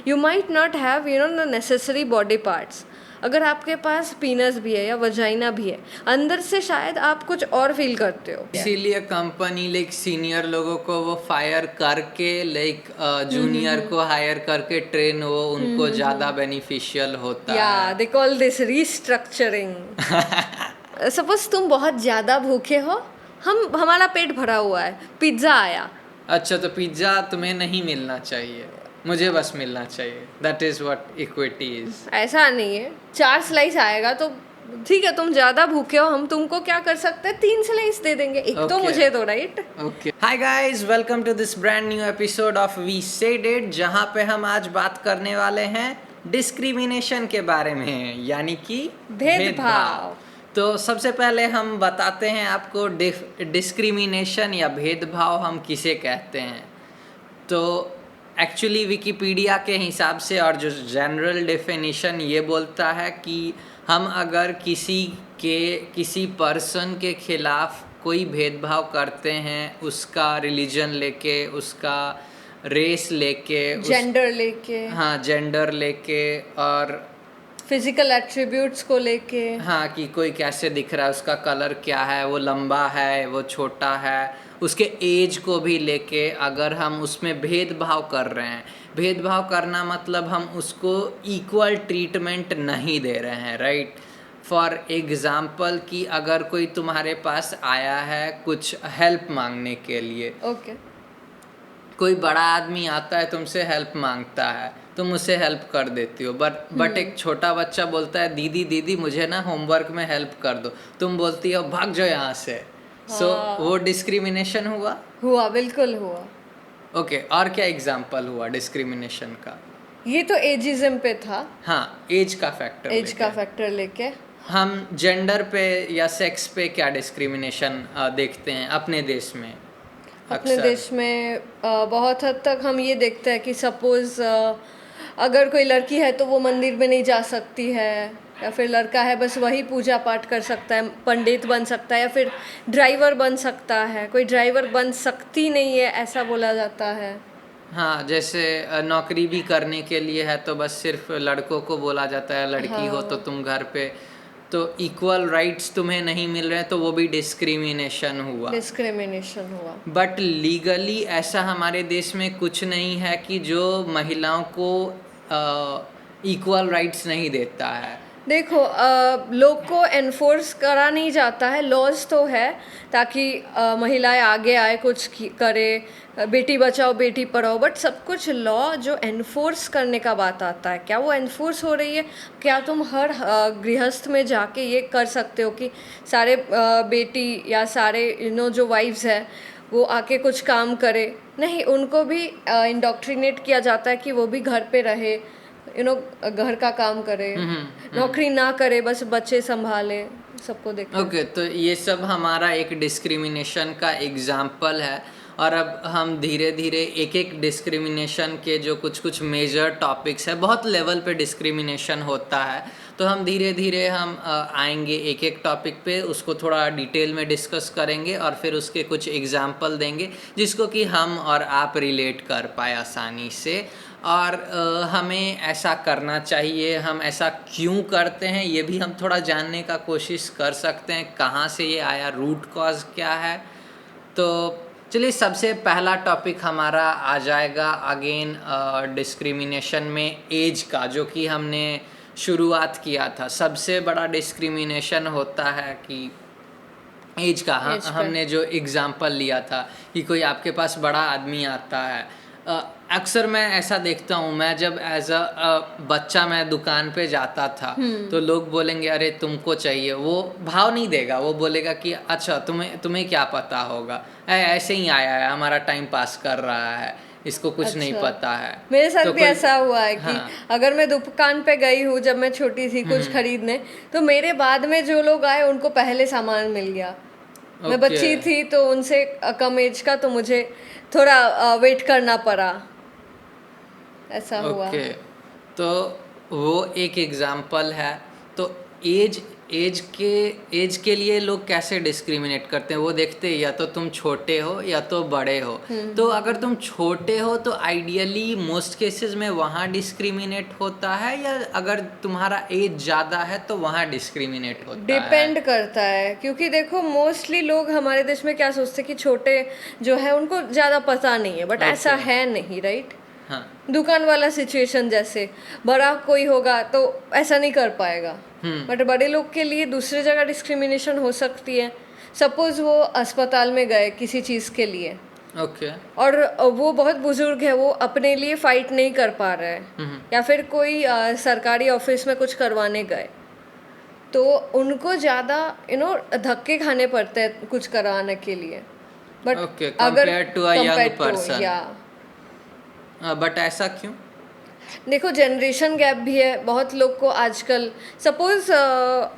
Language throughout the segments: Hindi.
You might not have the necessary body parts. अगर आपके पास पीनस भी है या वजाइना भी है, अंदर से शायद आप कुछ और फील करते हो। इसीलिए कंपनी लाइक सीनियर लोगों को वो फायर करके लाइक जूनियर को हायर करके ट्रेन हो, उनको ज्यादा बेनिफिशियल होता है। They call this restructuring. Suppose तुम बहुत ज्यादा भूखे हो, हमारा पेट भरा हुआ है, पिज्जा आया। अच्छा, तो पिज्जा तुम्हें नहीं मिलना चाहिए, मुझे बस मिलना चाहिए। That is what equity is. ऐसा नहीं है, 4 स्लाइस आएगा तो ठीक है, तुम ज्यादा भूखे हो, हम तुमको क्या कर सकते हैं, 3 स्लाइस दे देंगे, एक तो मुझे दो, right? Okay, hi guys, welcome to this brand new episode of we said it, जहां पे हम आज बात करने वाले हैं डिस्क्रिमिनेशन के बारे में, यानी कि भेदभाव। तो सबसे पहले हम बताते हैं आपको डिस्क्रिमिनेशन या भेदभाव हम किसे कहते हैं। तो एक्चुअली विकिपीडिया के हिसाब से और जो जनरल डेफिनेशन ये बोलता है कि हम अगर किसी पर्सन के खिलाफ कोई भेदभाव करते हैं, उसका रिलीजन लेके, उसका रेस लेके, जेंडर लेके और फिजिकल एट्रीब्यूट्स को लेके, हाँ, कि कोई कैसे दिख रहा है, उसका कलर क्या है, वो लंबा है, वो छोटा है, उसके एज को भी लेके अगर हम उसमें भेदभाव कर रहे हैं, भेदभाव करना मतलब हम उसको इक्वल ट्रीटमेंट नहीं दे रहे हैं, राइट? फॉर एग्ज़ाम्पल कि अगर कोई तुम्हारे पास आया है कुछ हेल्प मांगने के लिए, कोई बड़ा आदमी आता है तुमसे हेल्प मांगता है, तुम उसे हेल्प कर देती हो, बट एक छोटा बच्चा बोलता है दीदी मुझे ना होमवर्क में हेल्प कर दो, तुम बोलती हो भाग जाओ यहाँ से। सो वो डिस्क्रिमिनेशन हुआ, बिल्कुल हुआ। ओके, और क्या एग्जाम्पल हुआ डिस्क्रिमिनेशन का? ये तो एजिज्म पे था। हाँ, एज का फैक्टर लेके हम जेंडर पे या सेक्स पे क्या डिस्क्रिमिनेशन देखते हैं अपने देश में? अपने देश में बहुत हद तक हम ये देखते हैं कि सपोज अगर कोई लड़की है तो वो मंदिर में नहीं जा सकती है, या फिर लड़का है बस वही पूजा पाठ कर सकता है, पंडित बन सकता है, या फिर ड्राइवर बन सकता है, कोई ड्राइवर बन सकती नहीं है, ऐसा बोला जाता है। हाँ, जैसे नौकरी भी करने के लिए है तो बस सिर्फ लड़कों को बोला जाता है, लड़की हो तो तुम घर पे, तो इक्वल राइट्स तुम्हें नहीं मिल रहे हैं, तो वो भी डिस्क्रिमिनेशन हुआ। बट लीगली ऐसा हमारे देश में कुछ नहीं है कि जो महिलाओं को इक्वल राइट्स नहीं देता है। देखो, लोग को एनफोर्स करा नहीं जाता है, लॉज तो है ताकि महिलाएं आगे आए, कुछ करे, बेटी बचाओ बेटी पढ़ाओ, बट सब कुछ लॉ जो एनफोर्स करने का बात आता है, क्या वो एनफोर्स हो रही है? क्या तुम हर गृहस्थ में जाके ये कर सकते हो कि सारे बेटी या सारे जो वाइफ्स है वो आके कुछ काम करे? नहीं, उनको भी इंडोक्ट्रिनेट किया जाता है कि वो भी घर पे रहे, घर का काम करे, नौकरी ना करे, बस बच्चे संभाले, सबको देखे। ओके, तो ये सब हमारा एक डिस्क्रिमिनेशन का एग्जाम्पल है। और अब हम धीरे धीरे एक एक डिस्क्रिमिनेशन के जो कुछ मेजर टॉपिक्स है, बहुत लेवल पे डिस्क्रिमिनेशन होता है, तो हम धीरे धीरे हम आएंगे एक एक टॉपिक पे, उसको थोड़ा डिटेल में डिस्कस करेंगे और फिर उसके कुछ एग्जाम्पल देंगे जिसको कि हम और आप रिलेट कर पाए आसानी से। और हमें ऐसा करना चाहिए, हम ऐसा क्यों करते हैं ये भी हम थोड़ा जानने का कोशिश कर सकते हैं, कहाँ से ये आया, रूट कॉज क्या है। तो चलिए, सबसे पहला टॉपिक हमारा आ जाएगा अगेन डिस्क्रिमिनेशन में एज का, जो कि हमने शुरुआत किया था। सबसे बड़ा डिस्क्रिमिनेशन होता है कि एज का। हमने जो एग्जाम्पल लिया था कि कोई आपके पास बड़ा आदमी आता है, अक्सर मैं ऐसा देखता हूँ, मैं जब एज अ बच्चा मैं दुकान पे जाता था तो लोग बोलेंगे अरे तुमको चाहिए, वो भाव नहीं देगा, वो बोलेगा कि अच्छा तुम्हें क्या पता होगा, ऐसे ही आया है, हमारा टाइम पास कर रहा है, इसको कुछ नहीं पता है। मेरे साथ भी ऐसा हुआ है कि अगर मैं दुकान पे गई हूँ जब मैं छोटी थी कुछ खरीदने, तो मेरे बाद में जो लोग आए उनको पहले सामान मिल गया। मैं बच्ची थी तो उनसे कम एज का, तो मुझे थोड़ा वेट करना पड़ा, ऐसा हुआ। तो वो एक एग्जाम्पल है। तो एज एज के लिए लोग कैसे डिस्क्रिमिनेट करते हैं वो देखते हैं, या तो तुम छोटे हो या तो बड़े हो। तो अगर तुम छोटे हो तो आइडियली मोस्ट केसेस में वहाँ डिस्क्रिमिनेट होता है, या अगर तुम्हारा एज ज़्यादा है तो वहाँ डिस्क्रिमिनेट होता है? डिपेंड करता है, क्योंकि देखो मोस्टली लोग हमारे देश में क्या सोचते हैं कि छोटे जो है उनको ज़्यादा पता नहीं है, बट ऐसा है नहीं, राइट? हाँ। दुकान वाला सिचुएशन जैसे बड़ा कोई होगा तो ऐसा नहीं कर पाएगा, बट बड़े लोग के लिए दूसरी जगह डिस्क्रिमिनेशन हो सकती है। सपोज वो अस्पताल में गए किसी चीज़ के लिए, ओके। और वो बहुत बुजुर्ग है, वो अपने लिए फाइट नहीं कर पा रहे हैं, या फिर कोई सरकारी ऑफिस में कुछ करवाने गए, तो उनको ज़्यादा धक्के खाने पड़ते हैं कुछ करवाने के लिए। बट Okay, अगर compared to a young compared to, person. या बट ऐसा क्यों? देखो जनरेशन गैप भी है बहुत लोग को आजकल। सपोज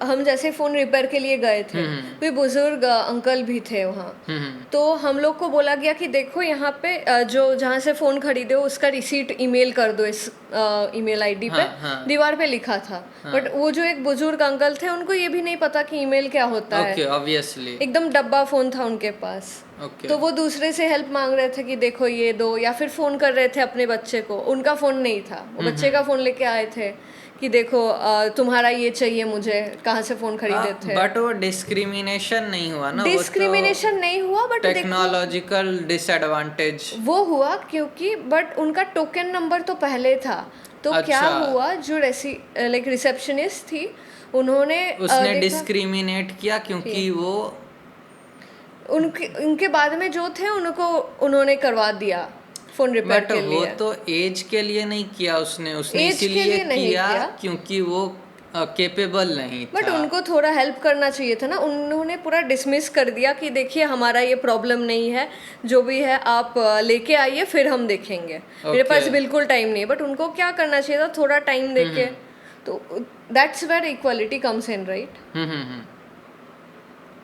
हम जैसे फ़ोन रिपेयर के लिए गए थे, कोई बुजुर्ग अंकल भी थे वहाँ, तो हम लोग को बोला गया कि देखो यहाँ पे जो जहाँ से फ़ोन खरीदे हो उसका रिसीट ईमेल कर दो इस ईमेल आईडी पे। दीवार पे लिखा था, बट वो जो एक बुजुर्ग अंकल थे उनको ये भी नहीं पता कि ईमेल क्या होता है। ओके, ऑब्वियसली एकदम डब्बा फ़ोन था उनके पास। ओके। तो वो दूसरे से हेल्प मांग रहे थे कि देखो ये दो, या फिर फ़ोन कर रहे थे अपने बच्चे को, उनका फ़ोन नहीं था, वो बच्चे का फ़ोन लेके आए थे कि देखो तुम्हारा ये चाहिए, मुझे कहाँ से फ़ोन खरीदे थे। बट वो डिस्क्रिमिनेशन नहीं हुआ ना? डिस्क्रिमिनेशन नहीं हुआ, बट टेक्नोलॉजिकल डिसएडवांटेज वो हुआ क्योंकि बट उनका टोकन नंबर तो पहले था। तो क्या हुआ, जो लाइक रिसेप्शनिस्ट थी उन्होंने उसने डिस्क्रिमिनेट किया क्योंकि वो उनके बाद में जो थे उन्होंने करवा दिया फोन रिपेयर के लिए। वो तो एज के लिए नहीं किया उसने एज के लिए नहीं किया क्योंकि वो केपेबल नहीं था। बट उनको थोड़ा हेल्प करना चाहिए था ना। उन्होंने पूरा डिसमिस कर दिया कि देखिए हमारा ये प्रॉब्लम नहीं है, जो भी है आप लेके आइए फिर हम देखेंगे, मेरे पास बिल्कुल टाइम नहीं है। बट उनको क्या करना चाहिए था, थोड़ा टाइम देके। तो that's where equality comes in, right?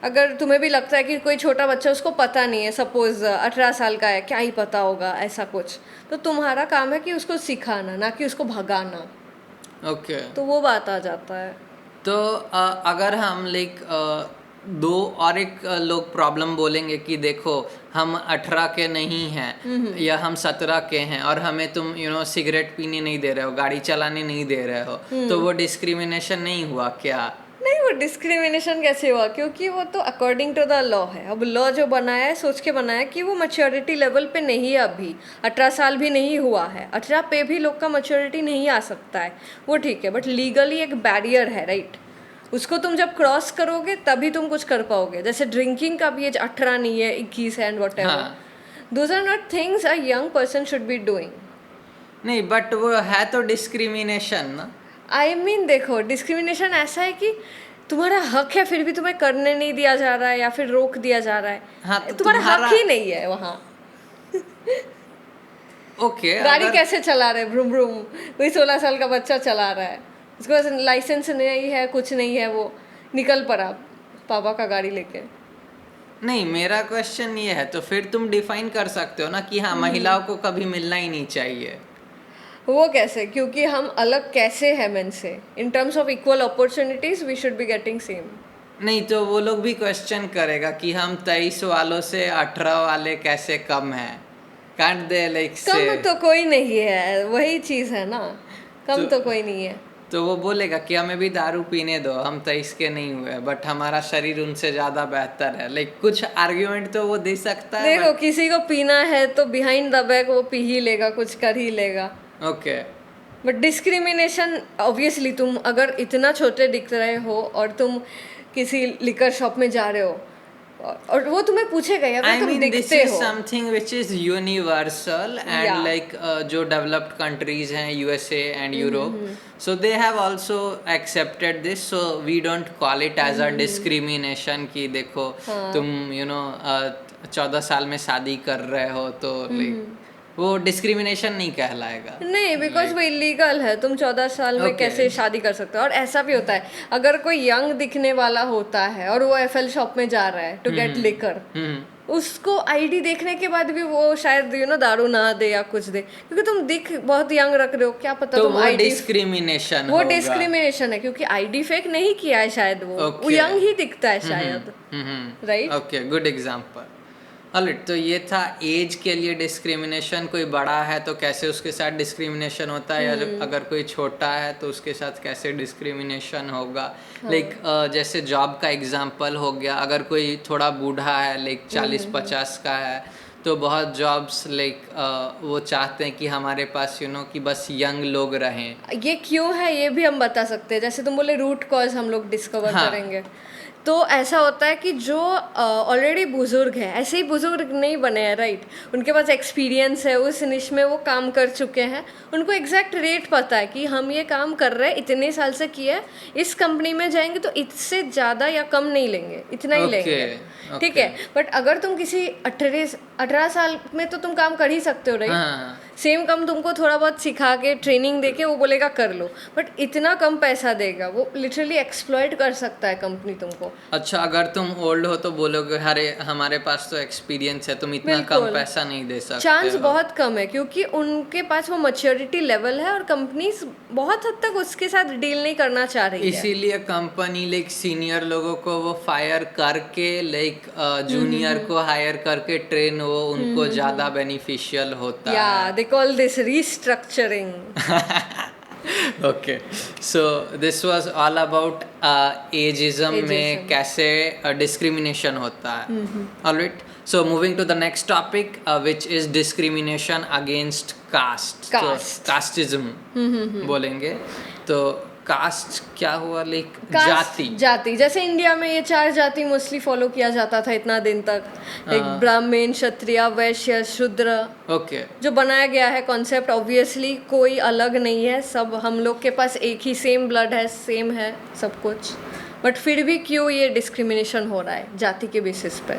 अगर तुम्हें भी लगता है कि कोई छोटा बच्चा उसको पता नहीं है, सपोज 18 साल का है, क्या ही पता होगा ऐसा कुछ, तो तुम्हारा काम है कि उसको सिखाना, ना कि उसको भगाना। ओके तो वो बात आ जाता है। तो अगर हम दो और एक लोग प्रॉब्लम बोलेंगे कि देखो हम 18 के नहीं हैं या हम 17 के हैं और हमें तुम सिगरेट पीने नहीं दे रहे हो, गाड़ी चलाने नहीं दे रहे हो, तो वो डिस्क्रिमिनेशन नहीं हुआ क्या? नहीं, वो डिस्क्रिमिनेशन कैसे हुआ? क्योंकि वो तो अकॉर्डिंग टू द लॉ है। अब लॉ जो बनाया है सोच के बनाया है कि वो मैच्योरिटी लेवल पे नहीं है, अभी 18 साल भी नहीं हुआ है। 18 पे भी लोग का मैच्योरिटी नहीं आ सकता है, वो ठीक है। बट लीगली एक बैरियर है, राइट? उसको तुम जब क्रॉस करोगे तभी तुम कुछ कर पाओगे। जैसे ड्रिंकिंग का भी एज 18 नहीं है, 21 है and whatever. Those are not things a young person should be doing. नहीं, बट वो है तो डिस्क्रिमिनेशन ना। आई मीन देखो, डिस्क्रिमिनेशन ऐसा है कि तुम्हारा हक है फिर भी तुम्हें करने नहीं दिया जा रहा है या फिर रोक दिया जा रहा है। हाँ, तो तुम्हारा हक ही नहीं है वहाँ। ओके गाड़ी कैसे चला रहे, ब्रूम ब्रूम, वही 16 साल का बच्चा चला रहा है, उसको लाइसेंस नहीं है, कुछ नहीं है, वो निकल पड़ा पापा का गाड़ी लेके। नहीं, मेरा क्वेश्चन ये है, तो फिर तुम डिफाइन कर सकते हो ना कि हाँ महिलाओं को कभी मिलना ही नहीं चाहिए। वो कैसे? क्योंकि हम अलग कैसे हैं मेन से? In terms of equal opportunities we should be getting same. नहीं, तो वो लोग भी क्वेश्चन करेगा कि हम 23 वालों से 18 वाले कैसे कम हैं? कांट दे लाइक कम तो कोई नहीं है, वही चीज है ना, कम तो कोई नहीं है। तो वो बोलेगा कि हमें भी दारू पीने दो, हम 23 के नहीं हुए बट हमारा शरीर उनसे ज्यादा बेहतर है। लाइक कुछ आर्ग्यूमेंट तो वो दे सकता है। देखो किसी को पीना है तो बिहाइंड द बैक वो पी ही लेगा, कुछ कर ही लेगा। ओके बट डिस्क्रिमिनेशन ऑब्वियसली, तुम अगर इतना छोटे दिख रहे हो और तुम किसी लिकर शॉप में जा रहे हो और वो तुम्हें पूछेगा अगर तुम दिखते हो। Something which is universal and like जो डेवलप्ड कंट्रीज हैं USA and Europe, so they have also accepted this, so we don't call it as a discrimination कि देखो तुम 14 साल में शादी कर रहे हो तो लाइक वो डिस्क्रिमिनेशन नहीं कहलाएगा। नहीं, बिकॉज वो इलीगल है। तुम 14 साल में कैसे शादी कर सकते हो? और ऐसा भी होता है, अगर कोई यंग दिखने वाला होता है और वो एफएल शॉप में जा रहा है टू गेट लिकर, उसको आईडी देखने के बाद भी वो शायद दारू ना दे या कुछ दे, क्योंकि तुम दिख बहुत यंग रख रहे हो, क्या पता तो तुम वो आईडी, डिस्क्रिमिनेशन वो होगा। डिस्क्रिमिनेशन है क्योंकि आईडी फेक नहीं किया है शायद, वो Okay. यंग ही दिखता है शायद, right? Okay, good example. Alright, तो ये था एज के लिए डिस्क्रिमिनेशन। कोई बड़ा है तो कैसे उसके साथ डिस्क्रिमिनेशन होता है, या अगर कोई छोटा है तो उसके साथ कैसे डिस्क्रिमिनेशन होगा। लाइक जैसे जॉब का एग्जांपल हो गया, अगर कोई थोड़ा बूढ़ा है, लाइक 40-50 का है, तो बहुत जॉब्स लाइक वो चाहते हैं कि हमारे पास कि बस यंग लोग रहें। ये क्यों है ये भी हम बता सकते हैं, जैसे तुम बोले रूट कॉज हम लोग डिस्कवर हाँ। करेंगे। तो ऐसा होता है कि जो ऑलरेडी बुजुर्ग है, ऐसे ही बुजुर्ग नहीं बने हैं, राइट? उनके पास एक्सपीरियंस है, उस निश में वो काम कर चुके हैं, उनको एग्जैक्ट रेट पता है कि हम ये काम कर रहे हैं, इतने साल से किया है, इस कंपनी में जाएंगे तो इससे ज़्यादा या कम नहीं लेंगे, इतना ही लेंगे, ठीक है? बट अगर तुम किसी 18 साल में तो तुम काम कर ही सकते हो, राइट? सेम काम तुमको थोड़ा बहुत सिखा के ट्रेनिंग देके वो बोलेगा कर लो, बट इतना कम पैसा देगा, वो लिटरली एक्सप्लॉइट कर सकता है कंपनी तुमको। अच्छा, अगर तुम ओल्ड हो तो बोलोगे अरे हमारे पास तो एक्सपीरियंस है, तुम इतना कम पैसा नहीं दे सकते। चांस बहुत कम है क्योंकि उनके पास वो मैच्योरिटी लेवल है और कंपनीज बहुत हद तक उसके साथ डील नहीं करना चाह रही है। इसीलिए कंपनी लाइक सीनियर लोगों को वो फायर करके लाइक जूनियर को हायर करके ट्रेन वो उनको ज्यादा बेनिफिशियल होता है। They call this restructuring. Okay, so this was all about ageism में कैसे डिस्क्रिमिनेशन होता है। Alright, so moving to the next topic which is discrimination against caste, casteism बोलेंगे। तो कास्ट क्या हुआ? लाइक जाति। जैसे इंडिया में ये 4 जाति मोस्टली फॉलो किया जाता था इतना दिन तक, एक ब्राह्मण, क्षत्रिय, वैश्य, शूद्र। ओके, जो बनाया गया है कॉन्सेप्ट, ऑब्वियसली कोई अलग नहीं है, सब हम लोग के पास एक ही सेम ब्लड है, सेम है सब कुछ, बट फिर भी क्यों ये डिस्क्रिमिनेशन हो रहा है जाति के बेसिस पे?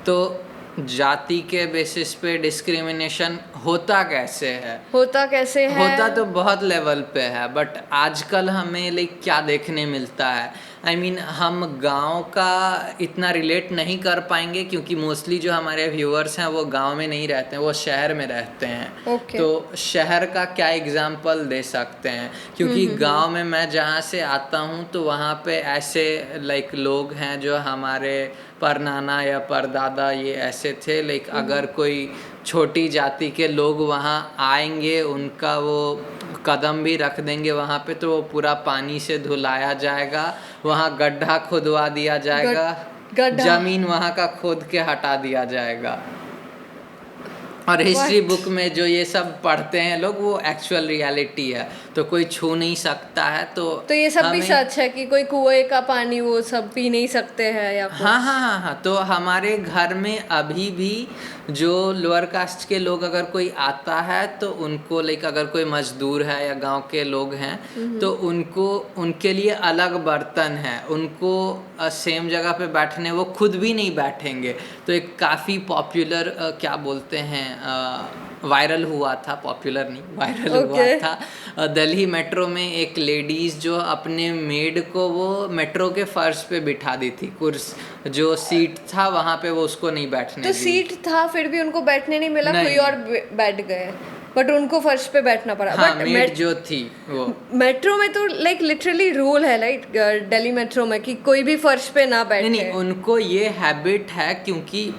तो जाति के बेसिस पे डिस्क्रिमिनेशन होता कैसे है? होता तो बहुत लेवल पे है, बट आजकल हमें लाइक क्या देखने मिलता है, I mean, हम गांव का इतना रिलेट नहीं कर पाएंगे क्योंकि मोस्टली जो हमारे व्यूअर्स हैं वो गांव में नहीं रहते हैं, वो शहर में रहते हैं। तो शहर का क्या एग्जांपल दे सकते हैं, क्योंकि गांव में मैं जहाँ से आता हूँ तो वहाँ पे ऐसे लाइक लोग हैं जो हमारे परनाना या परदादा ये ऐसे थे। लाइक अगर कोई छोटी जाति के लोग वहाँ आएंगे, उनका वो कदम भी रख देंगे वहाँ पे तो वो पूरा पानी से धुलाया जाएगा, वहाँ गड्ढा खुदवा दिया जाएगा, जमीन वहाँ का खोद के हटा दिया जाएगा। और हिस्ट्री बुक में जो ये सब पढ़ते हैं लोग वो एक्चुअल रियलिटी है, तो कोई छू नहीं सकता है। तो ये सब भी सच है कि कोई कुएं का पानी वो सब पी नहीं सकते हैं या कुछ? हाँ। तो हमारे घर में अभी भी जो लोअर कास्ट के लोग अगर कोई आता है तो उनको लाइक अगर कोई मजदूर है या गांव के लोग हैं तो उनको उनके लिए अलग बर्तन है, उनको सेम जगह पे बैठने वो खुद भी नहीं बैठेंगे। तो एक काफ़ी पॉपुलर क्या बोलते हैं वायरल हुआ था, पॉपुलर नहीं वायरल हुआ था दिल्ली मेट्रो में एक लेडीज जो अपने मेड को वो मेट्रो के फर्श पे बिठा दी थी, कुर्सी जो सीट था वहाँ पे वो उसको नहीं बैठने तो सीट था फिर भी उनको बैठने नहीं मिला, कोई और बैठ गए, बट उनको फर्श पे बैठना पड़ा। हाँ, बट मेड जो थी वो मेट्रो में तो लाइक लिटरली रूल है लाइक दिल्ली मेट्रो में कि कोई भी फर्श पे ना बैठे। नहीं, उनको ये हैबिट है क्योंकि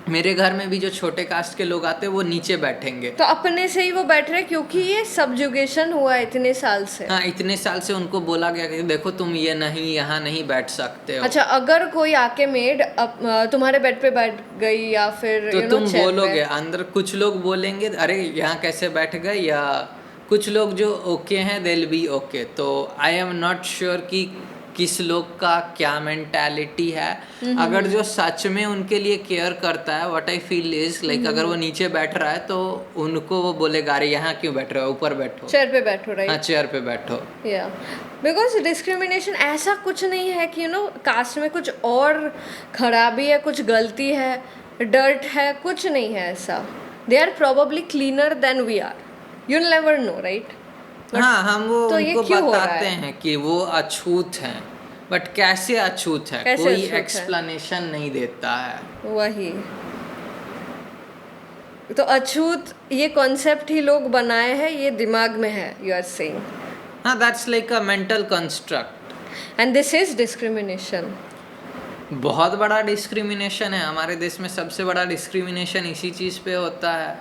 मेरे घर में भी जो छोटे कास्ट के लोग आते हैं वो नीचे बैठेंगे, तो अपने से ही वो बैठ रहे क्योंकि ये सब्जुगेशन हुआ है इतने साल से। हाँ, इतने साल से उनको बोला गया कि देखो तुम ये नहीं यहाँ नहीं बैठ सकते हो। अच्छा, अगर कोई आके मेड तुम्हारे बेड पे बैठ गई या फिर तो तुम बोलोगे, अंदर कुछ लोग बोलेंगे अरे यहाँ कैसे बैठ गए, या कुछ लोग जो ओके हैं दे विल बी ओके। तो आई एम नॉट श्योर कि किस लोग का क्या मेंटालिटी है। अगर जो सच में उनके लिए केयर करता है, what I feel is like अगर वो नीचे बैठ रहा है तो उनको वो बोलेगा अरे यहाँ क्यों बैठ रहे हो, ऊपर बैठो, चेयर पे बैठो, राइट? हाँ, चेयर पे बैठो। या बिकॉज डिस्क्रिमिनेशन ऐसा कुछ नहीं है कि कास्ट में कुछ और खराबी है, कुछ गलती है, डर्ट है, कुछ नहीं है ऐसा। They are probably cleaner than we are, you will never know, right? हाँ, हम वो तो उनको बताते हैं कि वो अछूत हैं, बट कैसे अछूत है, कैसे कोई अछूत है? एक्सप्लेनेशन नहीं देता है। वही तो अछूत ये कॉन्सेप्ट ही लोग बनाए हैं, ये दिमाग में है, यू आर सेइंग, हाँ, that's like a mental construct. And this is discrimination. बहुत बड़ा डिस्क्रिमिनेशन है हमारे देश में। सबसे बड़ा डिस्क्रिमिनेशन इसी चीज़ पे होता है।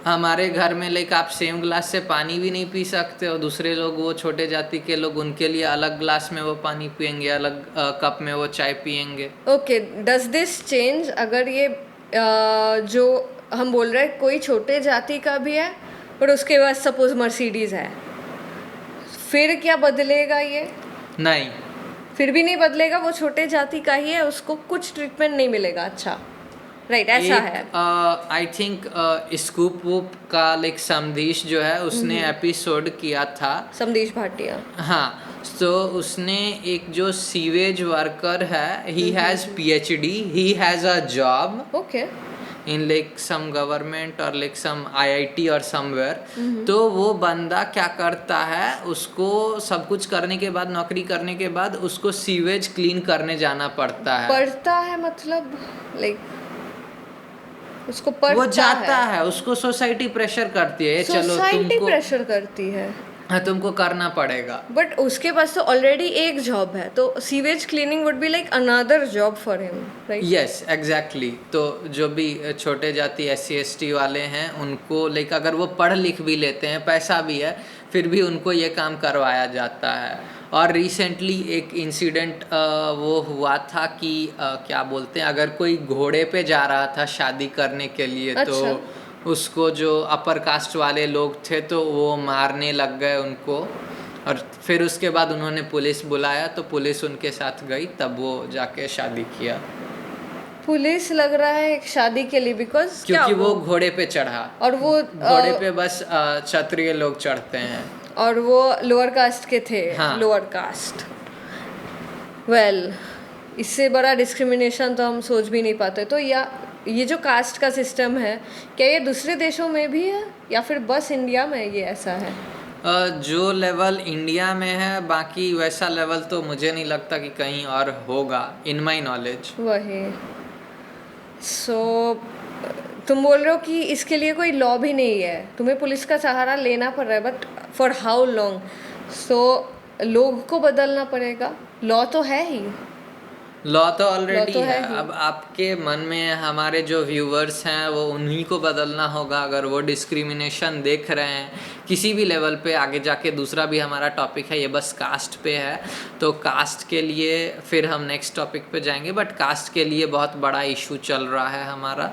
हमारे घर में लाइक आप सेम ग्लास से पानी भी नहीं पी सकते हो, दूसरे लोग, वो छोटे जाति के लोग, उनके लिए अलग ग्लास में वो पानी पियेंगे, अलग कप में वो चाय पियेंगे। ओके, डज दिस चेंज अगर ये जो हम बोल रहे हैं कोई छोटे जाति का भी है पर उसके पास सपोज मर्सिडीज है, फिर क्या बदलेगा ये? नहीं, फिर भी नहीं बदलेगा, वो छोटे जाति का ही है, उसको कुछ ट्रीटमेंट नहीं मिलेगा। अच्छा, राइट, ऐसा है। आई थिंक स्कूप वूप का लाइक समधीश जो है उसने एपिसोड किया था, समदेश भाटिया। हाँ, तो उसने एक जो सीवेज वर्कर है, he has PhD, he has a job okay, in like some government और लाइक सम IIT और समवेयर। तो वो बंदा क्या करता है, उसको सब कुछ करने के बाद, नौकरी करने के बाद, उसको सीवेज क्लीन करने जाना पड़ता है। पढ़ता है मतलब लाइक उसको पढ़ता वो जाता है, उसको सोसाइटी प्रेशर करती है, चलो सोसाइटी तुमको, प्रेशर करती है, हाँ, तुमको करना पड़ेगा। बट उसके पास तो ऑलरेडी एक जॉब है, तो sewage cleaning would be like another job for him, right? Yes, exactly. तो जो भी छोटे जाति SC ST वाले हैं, उनको लाइक अगर वो पढ़ लिख भी लेते हैं, पैसा भी है, फिर भी उनको ये काम करवाया जाता है। और रिसेंटली एक इंसिडेंट वो हुआ था कि क्या बोलते हैं, अगर कोई घोड़े पे जा रहा था शादी करने के लिए, अच्छा। तो उसको जो अपर कास्ट वाले लोग थे तो वो मारने लग गए उनको। और फिर उसके बाद उन्होंने पुलिस बुलाया, तो पुलिस उनके साथ गई, तब वो जाके शादी किया। पुलिस लग रहा है एक शादी के लिए, बिकॉज क्योंकि वो घोड़े पे चढ़ा, और वो घोड़े पे बस क्षत्रिय लोग चढ़ते हैं, और वो लोअर कास्ट के थे। हाँ। लोअर कास्ट, वेल, इससे बड़ा डिस्क्रिमिनेशन तो हम सोच भी नहीं पाते। तो या ये जो कास्ट का सिस्टम है, क्या ये दूसरे देशों में भी है या फिर बस इंडिया में ये ऐसा है? जो लेवल इंडिया में है, बाकी वैसा लेवल तो मुझे नहीं लगता कि कहीं और होगा, इन माई नॉलेज। वही, सो तुम बोल रहे हो कि इसके लिए कोई लॉ भी नहीं है, तुम्हें पुलिस का सहारा लेना पड़ रहा है, बट फॉर हाउ लॉन्ग? सो लोग को बदलना पड़ेगा, लॉ तो है ही, लॉ तो ऑलरेडी तो है है। ही। अब आपके मन में हमारे जो व्यूवर्स हैं वो उन्हीं को बदलना होगा, अगर वो डिस्क्रिमिनेशन देख रहे हैं किसी भी लेवल पे। आगे जाके दूसरा भी हमारा टॉपिक है, ये बस कास्ट पे है, तो कास्ट के लिए फिर हम नेक्स्ट टॉपिक पे जाएंगे। बट कास्ट के लिए बहुत बड़ा इशू चल रहा है हमारा,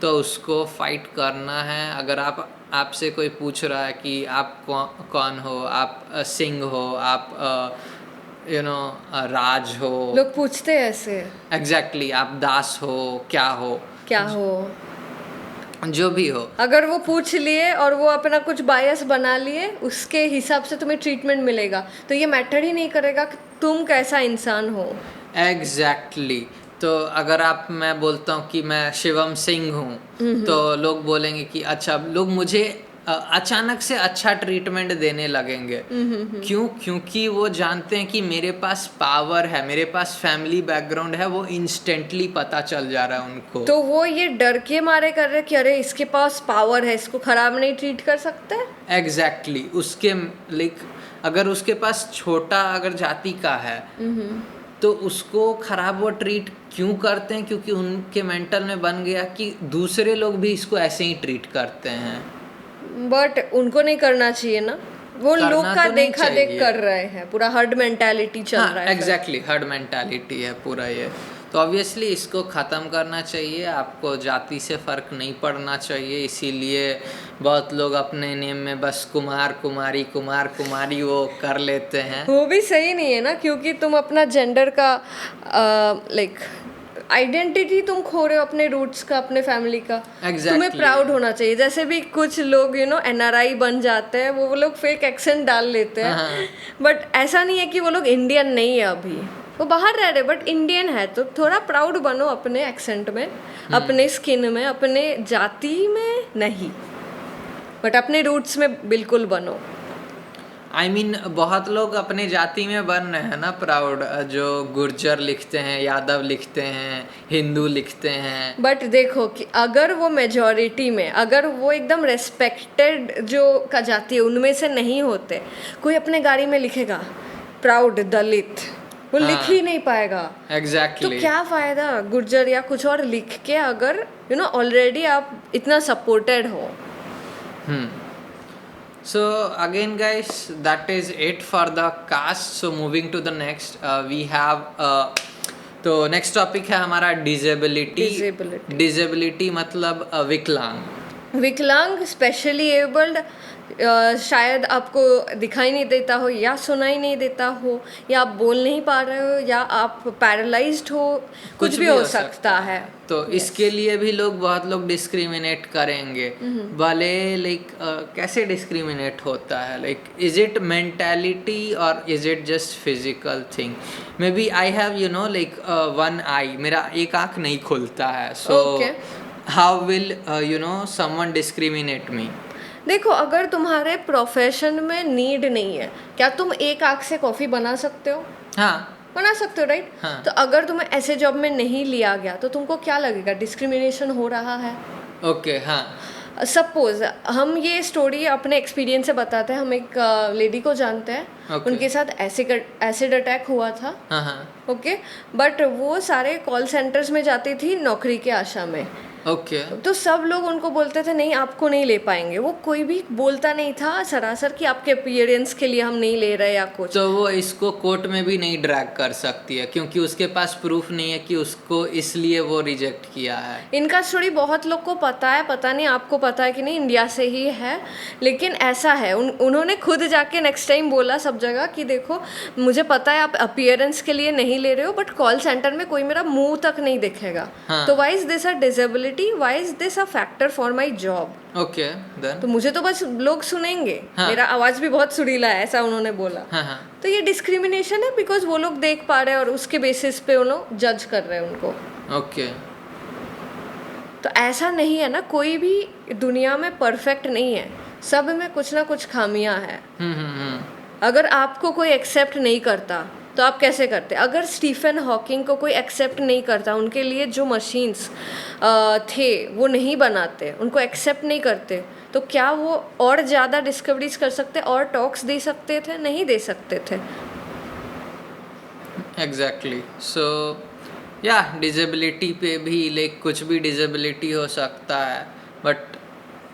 तो उसको फाइट करना है। अगर आपसे कोई पूछ रहा है कि आप कौन हो, आप सिंह हो, आप राज हो, लोग पूछते हैं ऐसे, एग्जैक्टली, आप दास हो, क्या हो, जो भी हो। अगर वो पूछ लिए और वो अपना कुछ बायस बना लिए, उसके हिसाब से तुम्हें ट्रीटमेंट मिलेगा, तो ये मैटर ही नहीं करेगा कि तुम कैसा इंसान हो। एग्जैक्टली। तो अगर मैं बोलता हूँ कि मैं शिवम सिंह हूँ, तो लोग बोलेंगे कि अच्छा, लोग मुझे अचानक से अच्छा ट्रीटमेंट देने लगेंगे। क्यों? क्योंकि वो जानते हैं कि मेरे पास पावर है, मेरे पास फैमिली बैकग्राउंड है, वो इंस्टेंटली पता चल जा रहा है उनको। तो वो ये डर के मारे कर रहे कि अरे इसके पास पावर है, इसको खराब नहीं ट्रीट कर सकते। एग्जैक्टली। उसके लाइक अगर उसके पास छोटा अगर जाति का है, तो उसको खराब वो ट्रीट क्यों करते हैं? क्योंकि उनके मेंटल में बन गया कि दूसरे लोग भी इसको ऐसे ही ट्रीट करते हैं। बट उनको नहीं करना चाहिए ना, वो लोग का तो देखा देख कर रहे हैं, पूरा हर्ड मेंटालिटी चल रहा है। एग्जैक्टली, हर्ड मेंटालिटी है पूरा ये। तो ऑब्वियसली इसको ख़त्म करना चाहिए, आपको जाति से फ़र्क नहीं पड़ना चाहिए। इसीलिए बहुत लोग अपने नेम में बस कुमार कुमारी वो कर लेते हैं। वो भी सही नहीं है ना, क्योंकि तुम अपना जेंडर का लाइक आइडेंटिटी तुम खो रहे हो, अपने रूट्स का, अपने फैमिली का। तुम्हें प्राउड होना चाहिए। जैसे भी कुछ लोग NRI बन जाते हैं, वो लोग फेक एक्सेंट डाल लेते हैं, बट ऐसा नहीं है कि वो लोग इंडियन नहीं है, अभी वो बाहर रह रहे बट इंडियन है। तो थोड़ा प्राउड बनो अपने एक्सेंट में, अपने स्किन में, अपने जाति में नहीं, बट अपने रूट्स में बिल्कुल बनो। आई मीन बहुत लोग अपने जाति में बन रहे हैं ना प्राउड, जो गुर्जर लिखते हैं, यादव लिखते हैं, हिंदू लिखते हैं। बट देखो कि अगर वो मेजॉरिटी में, अगर वो एकदम रेस्पेक्टेड जो का जाति है उनमें से नहीं होते, कोई अपने गाड़ी में लिखेगा प्राउड दलित, वो लिख ही नहीं पाएगा। तो एग्जैक्टली क्या फ़ायदा गुर्जर या कुछ और लिख के, अगर ऑलरेडी आप इतना सपोर्टेड हो। So again guys, that is it for the cast. So moving to the next, we have तो नेक्स्ट टॉपिक है हमारा डिजेबिलिटी। डिजेबिलिटी मतलब विकलांग, स्पेशली एबल्ड। शायद आपको दिखाई नहीं देता हो या सुनाई नहीं देता हो, या आप बोल नहीं पा रहे हो, या आप पैरालाइज्ड हो, कुछ भी हो सकता है। तो इसके लिए भी बहुत लोग डिस्क्रिमिनेट करेंगे। भले कैसे डिस्क्रिमिनेट होता है, इज इट मेंटालिटी और is it just physical thing? Maybe I have one eye, मेरा एक आँख नहीं खुलता है, so how will someone discriminate me? देखो, अगर तुम्हारे प्रोफेशन में नीड नहीं है, क्या तुम एक आँख से कॉफ़ी बना सकते हो? हाँ, बना सकते हो, राइट? हाँ. तो अगर तुम्हें ऐसे जॉब में नहीं लिया गया तो तुमको क्या लगेगा? डिस्क्रिमिनेशन हो रहा है। ओके, हाँ। सपोज हम ये स्टोरी अपने एक्सपीरियंस से बताते हैं। हम एक लेडी को जानते हैं, उनके साथ एसिड अटैक हुआ था। ओके, बट वो सारे कॉल सेंटर्स में जाती थी नौकरी के आशा में। ओके तो सब लोग उनको बोलते थे नहीं, आपको नहीं ले पाएंगे। वो कोई भी बोलता नहीं था सरासर कि आपके अपीयरेंस के लिए हम नहीं ले रहे या कुछ। तो वो इसको कोर्ट में भी नहीं ड्रैग कर सकती है क्योंकि उसके पास प्रूफ नहीं है कि उसको इसलिए वो रिजेक्ट किया है। इनका स्टोरी बहुत लोग को पता है, पता नहीं आपको पता है कि नहीं, इंडिया से ही है, लेकिन ऐसा है। उन्होंने खुद जाके नेक्स्ट टाइम बोला सब जगह कि देखो, मुझे पता है आप अपीयरेंस के लिए नहीं ले रहे हो, बट कॉल सेंटर में कोई मेरा मुंह तक नहीं दिखेगा। तो why is this a disability? Why is this a factor for my job? Okay, then. तो मुझे तो बस लोग सुनेंगे। मेरा आवाज भी बहुत सुरीला है, ऐसा उन्होंने बोला। तो ये डिस्क्रिमिनेशन है, बिकॉज वो लोग देख पा रहे हैं और उसके बेसिस पे वो लोग जज कर रहे हैं उनको। ओके तो ऐसा नहीं है ना, कोई भी दुनिया में परफेक्ट नहीं है, सब में कुछ ना कुछ खामियां हैं। अगर आपको कोई एक्सेप्ट नहीं करता तो आप कैसे करते? अगर स्टीफन हॉकिंग को कोई एक्सेप्ट नहीं करता, उनके लिए जो मशीन्स थे वो नहीं बनाते, उनको एक्सेप्ट नहीं करते, तो क्या वो और ज़्यादा डिस्कवरीज कर सकते और टॉक्स दे सकते थे? नहीं दे सकते थे। एग्जैक्टली। सो या डिजेबिलिटी पे भी कुछ भी डिजेबिलिटी हो सकता है, बट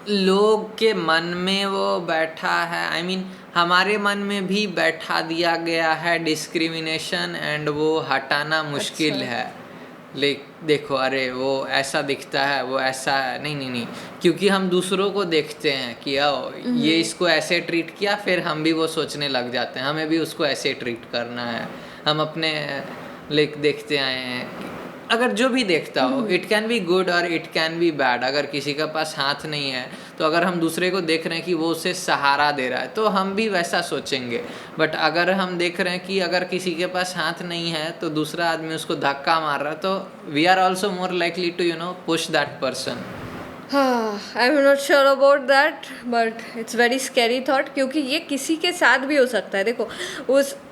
लोग के मन में वो बैठा है। I mean, हमारे मन में भी बैठा दिया गया है डिस्क्रिमिनेशन, एंड वो हटाना मुश्किल है। देखो, अरे वो ऐसा दिखता है, वो ऐसा है, नहीं, क्योंकि हम दूसरों को देखते हैं कि ये इसको ऐसे ट्रीट किया, फिर हम भी वो सोचने लग जाते हैं हमें भी उसको ऐसे ट्रीट करना है। हम अपने देखते आए हैं, अगर जो भी देखता हो, इट कैन बी गुड और इट कैन बी बैड। अगर किसी के पास हाथ नहीं है, तो अगर हम दूसरे को देख रहे हैं कि वो उसे सहारा दे रहा है, तो हम भी वैसा सोचेंगे। बट अगर हम देख रहे हैं कि अगर किसी के पास हाथ नहीं है तो दूसरा आदमी उसको धक्का मार रहा है, तो we are also more likely to push that person. I am not sure about that, but it's very scary thought, क्योंकि ये किसी के साथ भी हो सकता है। देखो,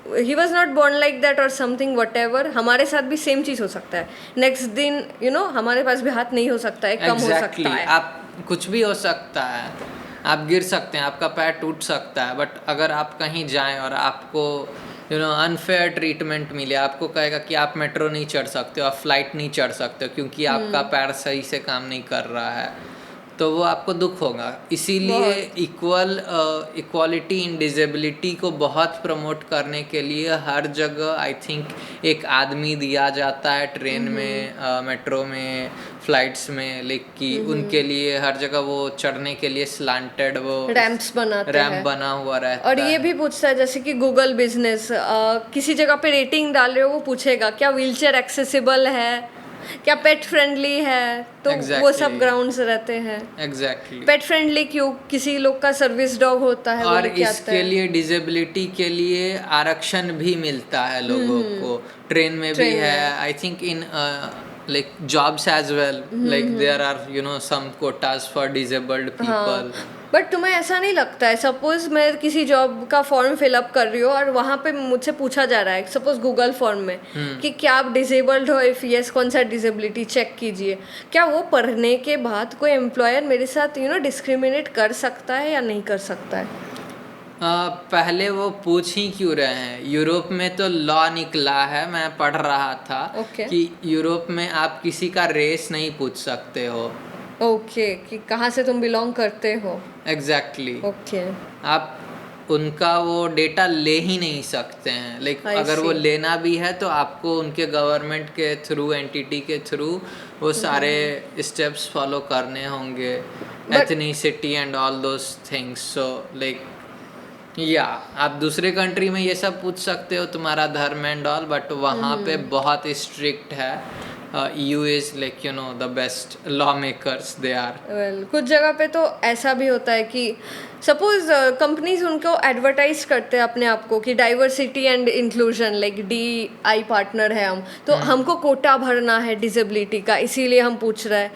he was not born like that और समथिंग वट एवर, हमारे साथ भी सेम चीज़ हो सकता है। नेक्स्ट दिन हमारे पास भी हाथ नहीं हो सकता है, कम हो सकता है। आप कुछ भी हो सकता है, आप गिर सकते हैं, आपका पैर टूट सकता है, बट अगर आप कहीं जाएं और आपको अनफेयर ट्रीटमेंट मिले, आपको कहेगा कि आप मेट्रो नहीं चढ़ सकते हो, आप फ्लाइट नहीं चढ़ सकते हो क्योंकि आपका पैर सही से काम नहीं कर रहा है, तो वो आपको दुख होगा। इसीलिए इक्वालिटी इन डिजेबिलिटी को बहुत प्रमोट करने के लिए हर जगह आई थिंक एक आदमी दिया जाता है, ट्रेन में, मेट्रो में, फ्लाइट्स में, कि उनके लिए हर जगह वो चढ़ने के लिए स्लांटेड वो रैंप्स रैंप बना हुआ रहता है। और ये भी पूछता है, जैसे कि गूगल बिजनेस किसी जगह पे रेटिंग डाल रहे हो, वो पूछेगा क्या व्हीलचेयर एक्सेसिबल है, क्या पेट फ्रेंडली है, तो वो सब ग्राउंड्स रहते हैं। एग्जैक्टली। पेट फ्रेंडली क्यों? किसी लोग का सर्विस डॉग होता है, और इसके लिए डिजेबिलिटी के लिए आरक्षण भी मिलता है लोगों को, ट्रेन में भी है, I think in jobs as well, there are some quotas for disabled people। But तुम्हें ऐसा नहीं लगता है, सपोज मैं किसी जॉब का फॉर्म फिलअप कर रही हूँ और वहाँ पे मुझसे पूछा जा रहा है, सपोज गूगल फॉर्म में, कि क्या आप डिसेबल्ड हो, इफ यस कौन सा डिसेबिलिटी चेक कीजिए, क्या वो पढ़ने के बाद कोई एम्प्लॉयर मेरे साथ डिस्क्रिमिनेट कर सकता है या नहीं कर सकता है? पहले वो पूछ ही क्यों रहे हैं? यूरोप में तो लॉ निकला है, मैं पढ़ रहा था कि यूरोप में आप किसी का रेस नहीं पूछ सकते हो। ओके, कि कहाँ से तुम बिलोंग करते हो। एग्जैक्टली। ओके, आप उनका वो डेटा ले ही नहीं सकते हैं। लाइक अगर वो लेना भी है तो आपको उनके गवर्नमेंट के थ्रू, एंटिटी के थ्रू वो सारे स्टेप्स फॉलो करने होंगे, ethnicity and all those things. So like या आप दूसरे कंट्री में ये सब पूछ सकते हो, तुम्हारा धर्म एंड ऑल, बट वहाँ पे बहुत स्ट्रिक्ट है। EU is like the best law makers they are. Well, कुछ जगह पे तो ऐसा भी होता है कि सपोज कंपनीज उनको एडवर्टाइज करते हैं अपने आप को कि diversity and inclusion, like DI partner है हम, तो हमको कोटा भरना है डिसेबिलिटी का, इसीलिए हम पूछ रहे हैं।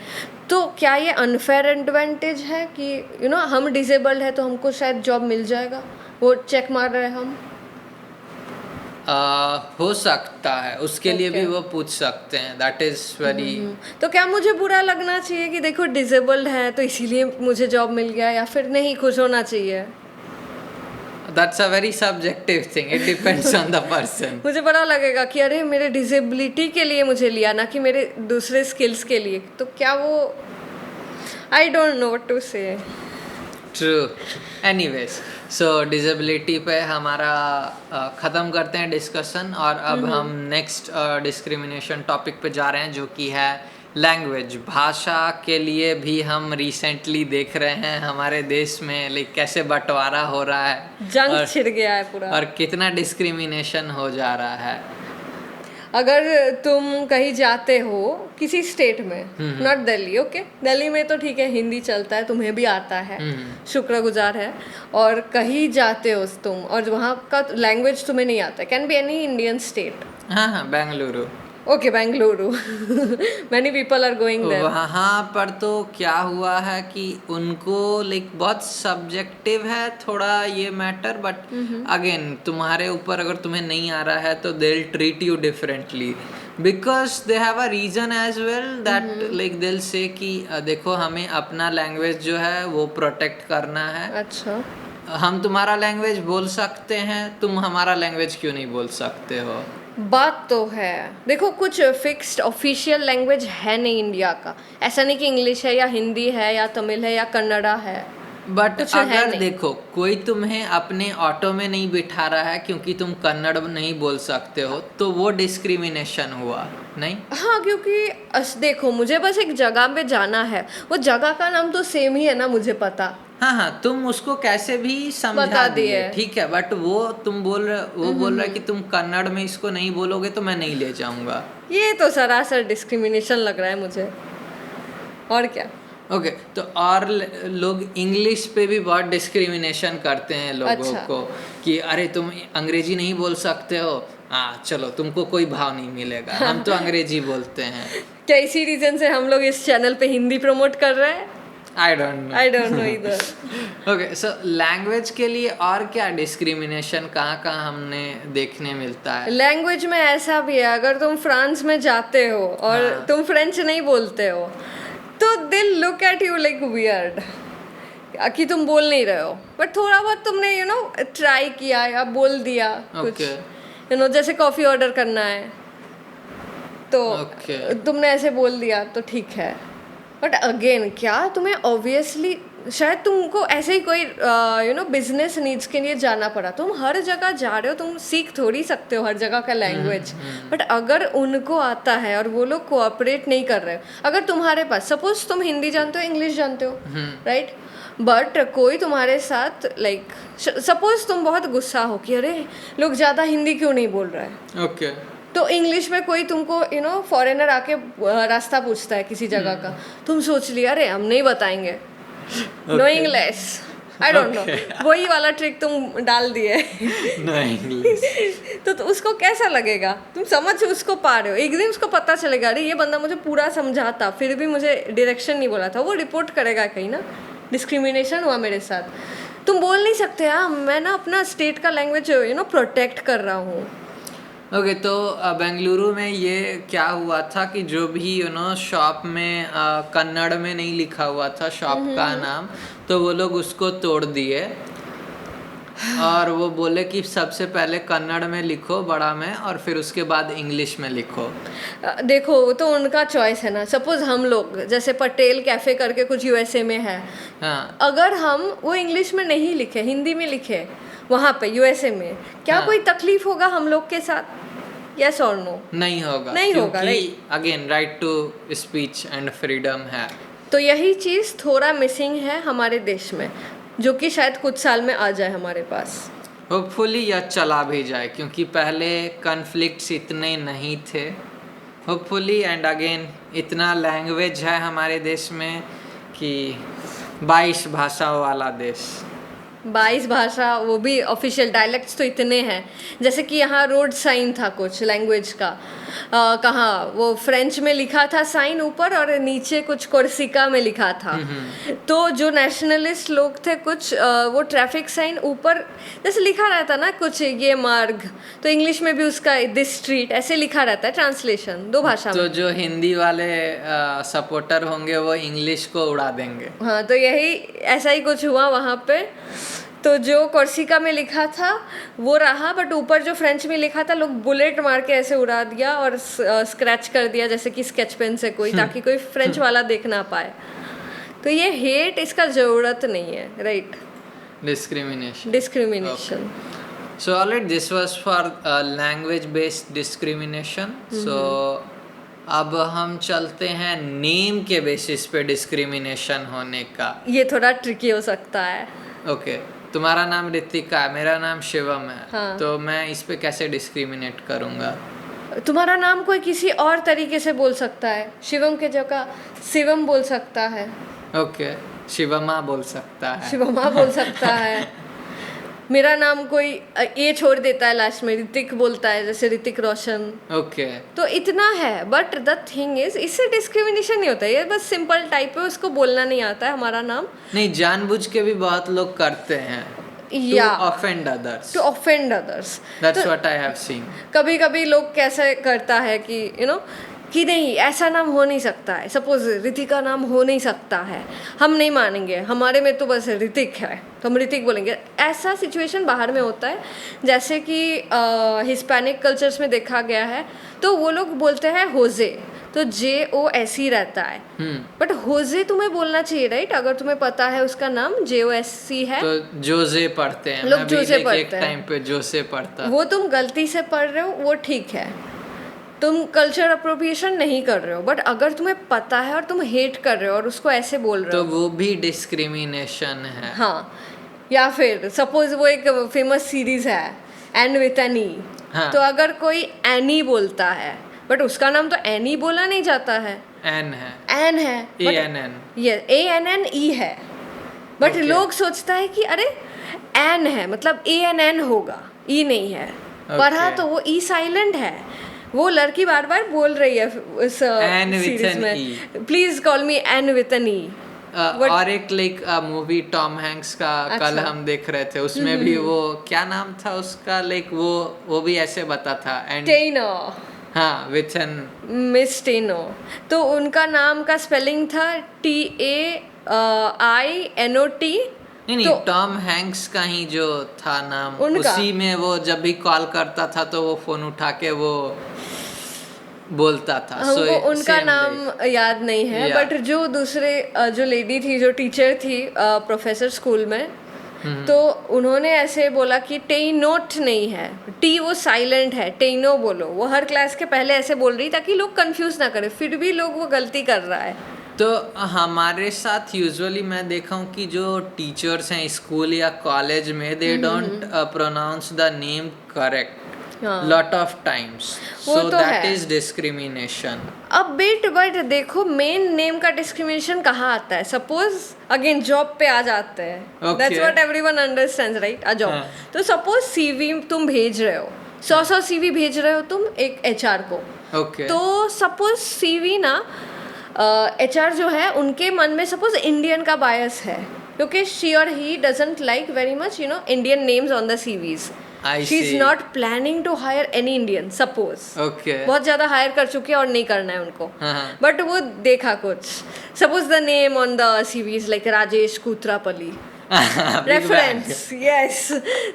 तो क्या ये अनफेयर एडवांटेज है कि हम डिसेबल्ड है तो हमको शायद जॉब मिल जाएगा, वो चेक मार रहे हैं हम? हो सकता है, उसके लिए भी वो पूछ सकते हैं। That is very. तो क्या मुझे बुरा लगना चाहिए कि देखो डिसेबल्ड है तो इसीलिए मुझे जॉब मिल गया, या फिर नहीं, खुश होना चाहिए? That's a very subjective thing, it depends on the person. मुझे बड़ा लगेगा कि अरे मेरे डिसेबिलिटी के लिए मुझे लिया, ना कि मेरे दूसरे स्किल्स के लिए, तो क्या वो, I don't know what to say. True. Anyways, so disability पे हमारा ख़त्म करते हैं डिस्कशन, और अब हम नेक्स्ट डिस्क्रिमिनेशन टॉपिक पे जा रहे हैं, जो कि है लैंग्वेज। भाषा के लिए भी हम रिसेंटली देख रहे हैं हमारे देश में लाइक कैसे बंटवारा हो रहा है, जंग छिड़ गया है पूरा, और कितना डिस्क्रिमिनेशन हो जा रहा है। अगर तुम कहीं जाते हो किसी स्टेट में, नॉट दिल्ली, ओके, दिल्ली में तो ठीक है हिंदी चलता है, तुम्हें भी आता है, शुक्रगुजार है, और कहीं जाते हो तुम और वहाँ का लैंग्वेज तुम्हें नहीं आता, can be any Indian state. हाँ, Bengaluru. Okay, Bengaluru. Many people are going there. वहाँ पर तो क्या हुआ है कि उनको लाइक बहुत सब्जेक्टिव है थोड़ा ये मैटर, बट अगेन तुम्हारे ऊपर अगर तुम्हें नहीं आ रहा है तो they will treat you differently, because they have a reason as well that like they will say कि देखो हमें अपना लैंग्वेज जो है वो प्रोटेक्ट करना है। अच्छा, हम तुम्हारा लैंग्वेज बोल सकते हैं, तुम हमारा लैंग्वेज क्यों नहीं बोल सकते हो? बात तो है, देखो कुछ फिक्स्ड ऑफिशियल लैंग्वेज है नहीं इंडिया का, ऐसा नहीं कि इंग्लिश है या हिंदी है या तमिल है या कन्नड़ा है, बट अगर देखो कोई तुम्हें अपने ऑटो में नहीं बिठा रहा है क्योंकि तुम कन्नड़ नहीं बोल सकते हो, तो वो डिस्क्रिमिनेशन हुआ नहीं? हाँ, क्योंकि देखो मुझे बस एक जगह पे जाना है, वो जगह का नाम तो सेम ही है ना, मुझे पता। हाँ, तुम उसको कैसे भी समझा दिए, ठीक है, बट वो तुम बोल रहे कि तुम कन्नड़ में इसको नहीं बोलोगे तो मैं नहीं ले जाऊंगा। ये तो सरासर डिस्क्रिमिनेशन लग रहा है मुझे, और क्या। ओके, तो और लोग इंग्लिश पे भी बहुत डिस्क्रिमिनेशन करते हैं लोगों को कि अरे तुम अंग्रेजी नहीं बोल सकते हो, हाँ चलो तुमको कोई भाव नहीं मिलेगा, हम तो अंग्रेजी बोलते हैं। क्या इसी रीजन से हम लोग इस चैनल पे हिंदी प्रमोट कर रहे हैं? I don't know either. Okay, so language के लिए और क्या डिस्क्रिमिनेशन कहाँ हमने देखने मिलता है? लैंग्वेज में ऐसा भी है, अगर तुम फ्रांस में जाते हो और तुम फ्रेंच नहीं बोलते हो तो they look at you like weird कि तुम बोल नहीं रहे हो, बट थोड़ा बहुत तुमने ट्राई किया या बोल दिया कुछ, जैसे कॉफ़ी ऑर्डर करना है तो तुमने ऐसे बोल दिया तो ठीक है। बट अगेन क्या तुम्हें ऑब्वियसली शायद तुमको ऐसे ही कोई बिजनेस नीड्स के लिए जाना पड़ा, तुम हर जगह जा रहे हो, तुम सीख थोड़ी सकते हो हर जगह का लैंग्वेज, बट अगर उनको आता है और वो लोग कोऑपरेट नहीं कर रहे हो, अगर तुम्हारे पास सपोज तुम हिंदी जानते हो, इंग्लिश जानते हो, राइट, बट कोई तुम्हारे साथ लाइक सपोज तुम बहुत गुस्सा हो कि अरे लोग ज़्यादा हिंदी क्यों नहीं बोल रहे हैं, ओके, तो इंग्लिश में कोई तुमको फॉरेनर आके रास्ता पूछता है किसी जगह का, तुम सोच लिया अरे हम नहीं बताएंगे, no English, I don't know, वही वाला ट्रिक तुम डाल दिए। नो इंग्लिश तो उसको कैसा लगेगा? तुम समझ उसको पा रहे हो, एक दिन उसको पता चलेगा अरे ये बंदा मुझे पूरा समझाता फिर भी मुझे डायरेक्शन नहीं बोला था, वो रिपोर्ट करेगा कहीं ना। डिस्क्रिमिनेशन हुआ मेरे साथ। तुम बोल नहीं सकते हाँ मैं ना अपना स्टेट का लैंग्वेज प्रोटेक्ट कर रहा हूँ। ओके तो बेंगलुरु में ये क्या हुआ था कि जो भी शॉप में कन्नड़ में नहीं लिखा हुआ था शॉप का नाम, तो वो लोग उसको तोड़ दिए और वो बोले कि सबसे पहले कन्नड़ में लिखो बड़ा में और फिर उसके बाद इंग्लिश में लिखो। देखो वो तो उनका चॉइस है ना। सपोज हम लोग जैसे पटेल कैफे करके कुछ यूएसए में है, हाँ अगर हम वो इंग्लिश में नहीं लिखे हिंदी में लिखे वहाँ पे यूएसए में, क्या हाँ। कोई तकलीफ होगा हम लोग के साथ? यस और नो? नहीं होगा, नहीं होगा, क्योंकि again right to speech and freedom है। तो यही चीज़ थोड़ा मिसिंग है हमारे देश में, जो कि शायद कुछ साल में आ जाए हमारे पास। होपफुली यह चला भी जाए, क्योंकि पहले कॉन्फ्लिक्ट्स इतने नहीं थे। होपफुली एंड अगेन इतना लैंग्वेज है हमारे देश में कि 22 भाषाओं वाला देश। 22 भाषा, वो भी ऑफिशियल डायलेक्ट्स तो इतने हैं। जैसे कि यहाँ रोड साइन था कुछ लैंग्वेज का, कहाँ वो फ्रेंच में लिखा था साइन ऊपर और नीचे कुछ कोर्सिका में लिखा था। तो जो नेशनलिस्ट लोग थे कुछ वो ट्रैफिक साइन ऊपर जैसे लिखा रहता ना कुछ ये मार्ग, तो इंग्लिश में भी उसका दिस स्ट्रीट ऐसे लिखा रहता है, ट्रांसलेशन दो भाषा तो में। जो हिंदी वाले सपोर्टर होंगे वो इंग्लिश को उड़ा देंगे। हाँ तो यही ऐसा ही कुछ हुआ वहाँ पे। तो जो कोर्सिका में लिखा था वो रहा, बट ऊपर जो फ्रेंच में लिखा था लोग बुलेट मार के ऐसे उड़ा दिया और स्क्रैच कर दिया जैसे कि स्केच पेन से कोई, ताकि कोई फ्रेंच वाला देख ना पाए। तो ये हेट इसका ज़रूरत नहीं है, right? Discrimination. So alright, this was for language based discrimination. So अब हम चलते हैं नेम के बेसिस पे डिस्क्रिमिनेशन होने का। ये थोड़ा ट्रिकी हो सकता है। ओके तुम्हारा नाम रितिका है, मेरा नाम शिवम है। हाँ। तो मैं इस पे कैसे डिस्क्रिमिनेट करूँगा? तुम्हारा नाम कोई किसी और तरीके से बोल सकता है, शिवम के जगह शिवम बोल सकता है। ओके शिवमा बोल सकता है। शिवमा बोल सकता है। मेरा नाम कोई ए छोड़ देता है लास्ट में, ऋतिक बोलता है जैसे ऋतिक रोशन। ओके तो इतना है, बट द थिंग इज इससे डिस्क्रिमिनेशन नहीं होता है, ये बस सिंपल टाइप है, उसको बोलना नहीं आता है हमारा नाम। नहीं, जानबूझ के भी बहुत लोग करते हैं या to offend others. To offend others. That's what I have seen. कभी कभी लोग कैसे करता है कि कि नहीं ऐसा नाम हो नहीं सकता है। सपोज ऋतिका नाम हो नहीं सकता है, हम नहीं मानेंगे, हमारे में तो बस ऋतिक है तो हम ऋतिक बोलेंगे। ऐसा सिचुएशन बाहर में होता है, जैसे कि हिस्पैनिक कल्चर्स में देखा गया है, तो वो लोग बोलते हैं होजे, तो JOS ही रहता है, बट होजे तुम्हें बोलना चाहिए, राइट? अगर तुम्हें पता है उसका नाम JOSC है तो जोसे पढ़ते हैं, लोग मैं भी जोसे एक पढ़ते हैं। टाइम पे जोसे पढ़ता। वो तुम गलती से पढ़ रहे हो, वो ठीक है, तुम कल्चर अप्रोप्रिएशन नहीं कर रहे हो। बट अगर तुम्हें पता है और तुम हेट कर रहे हो और उसको ऐसे बोल रहे तो हो, वो भी डिस्क्रिमिनेशन है। हाँ। या फिर सपोज वो एक फेमस सीरीज है एन विथ एन ई, हाँ। तो अगर कोई एनी बोलता है बट उसका नाम तो एनी बोला नहीं जाता है, एन है, एन है, ANN। ये ANNE है, बट Okay. लोग सोचता है कि अरे एन है मतलब ANN होगा, ई नहीं है। पढ़ा तो वो ई साइलेंट है। वो लड़की बार बार बोल रही है इस N with सीरीज an में, E. Please call me N with N E. और एक मूवी टॉम हैंक्स का कल अच्छा। हम देख रहे थे, उसमें भी वो क्या नाम था उसका, वो भी ऐसे बता था, एंड टेनो, हाँ विथ एन मिस टेनो। तो उनका नाम का स्पेलिंग था TAINOT। नहीं तो टॉम हैंक्स का ही जो था नाम, उनका? उसी में वो जब भी कॉल करता था तो वो फोन उठा के वो बोलता था। हमको उनका नाम याद नहीं है, Yeah. बट जो दूसरे जो लेडी थी, जो टीचर थी, प्रोफेसर स्कूल में, तो उन्होंने ऐसे बोला कि टेनोट नहीं है, टी वो साइलेंट है, टेनो बोलो। वो हर क्लास के पहले ऐसे बोल रही ताकि लोग कंफ्यूज ना करें, फिर भी लोग वो गलती कर रहा है। तो हमारे साथ यूजुअली मैं देखा हूँ कि जो टीचर्स हैं स्कूल या कॉलेज में, they don't pronounce the name correct हाँ। लॉट ऑफ टाइम्स, वो सो तो दैट है। Is discrimination. अब बट देखो मेन नेम का डिस्क्रिमिनेशन कहाँ आता है? सपोज अगेन जॉब पे आ जाते हैं, Okay. That's what everyone understands, right? A job. हाँ। तो सपोज CV तुम भेज रहे हो, 100 CV भेज रहे हो तुम एक HR को, ओके तो सपोज CV ना HR जो है उनके मन में सपोज इंडियन का बायस है, क्योंकि she or he doesn't like very much Indian names on the CVs. I She's see. not planning to hire any Indian, suppose. Okay. बहुत ज़्यादा हायर कर चुके हैं और नहीं करना है उनको. हाँ. बट वो देखा कुछ. Suppose the name on the CVs like Rajesh Koothrappali. Reference, yes.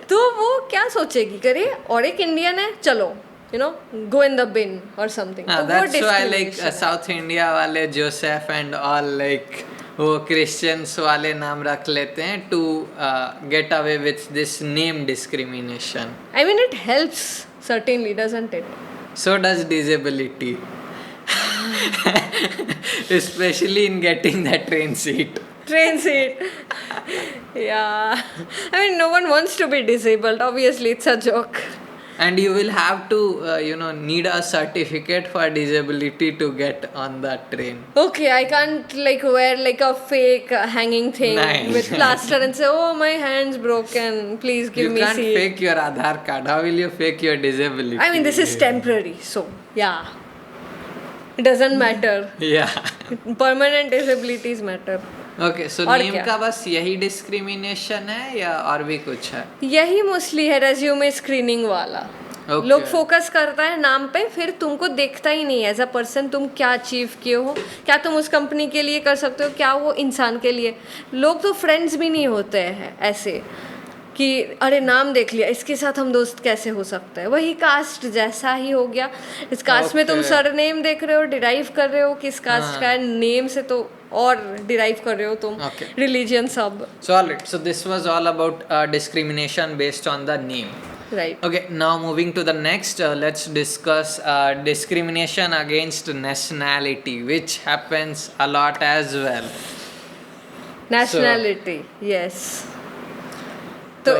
तो वो क्या सोचेगी, करे और एक इंडियन है, चलो go in the bin or something. तो वो That's why like discrimination है. South India वाले Joseph and all like वो Christians वाले नाम रख लेते हैं to get away with this name discrimination. I mean it helps certainly, doesn't it? So does disability. Especially in getting that train seat. Train seat. Yeah. I mean no one wants to be disabled, obviously it's a joke. And you will have to need a certificate for disability to get on that train. Okay, I can't like wear like a fake hanging thing Nice. with plaster and say, oh my hand's broken, please give You me can't seat. fake your Aadhaar card. How will you fake your disability? I mean this is temporary, so yeah. It doesn't matter. Yeah. Permanent disabilities matter. Okay, so और नेम क्या? का बस यही डिस्क्रिमिनेशन है या और भी कुछ है? यही मोस्टली है रेज्यूमे स्क्रीनिंग वाला. Okay. लोग फोकस करता है नाम पे, फिर तुमको देखता ही नहीं एज अ पर्सन तुम क्या अचीव किए हो, क्या तुम उस कंपनी के लिए कर सकते हो, क्या वो इंसान के लिए. लोग तो फ्रेंड्स भी नहीं होते हैं ऐसे कि अरे नाम देख लिया इसके साथ हम दोस्त कैसे हो सकते हैं. वही कास्ट जैसा ही हो गया. इस कास्ट में तुम Okay. सर नेम देख रहे हो, डिराइव कर रहे हो किस कास्ट का है, नेम से तो और डिराइव कर रहे हो तुम. Okay. रिलीजन सब. So alright, so this was all about discrimination based on the name. Right. Okay, now moving to the next, let's discuss discrimination against nationality, which happens a lot as well. Nationality, yes. तो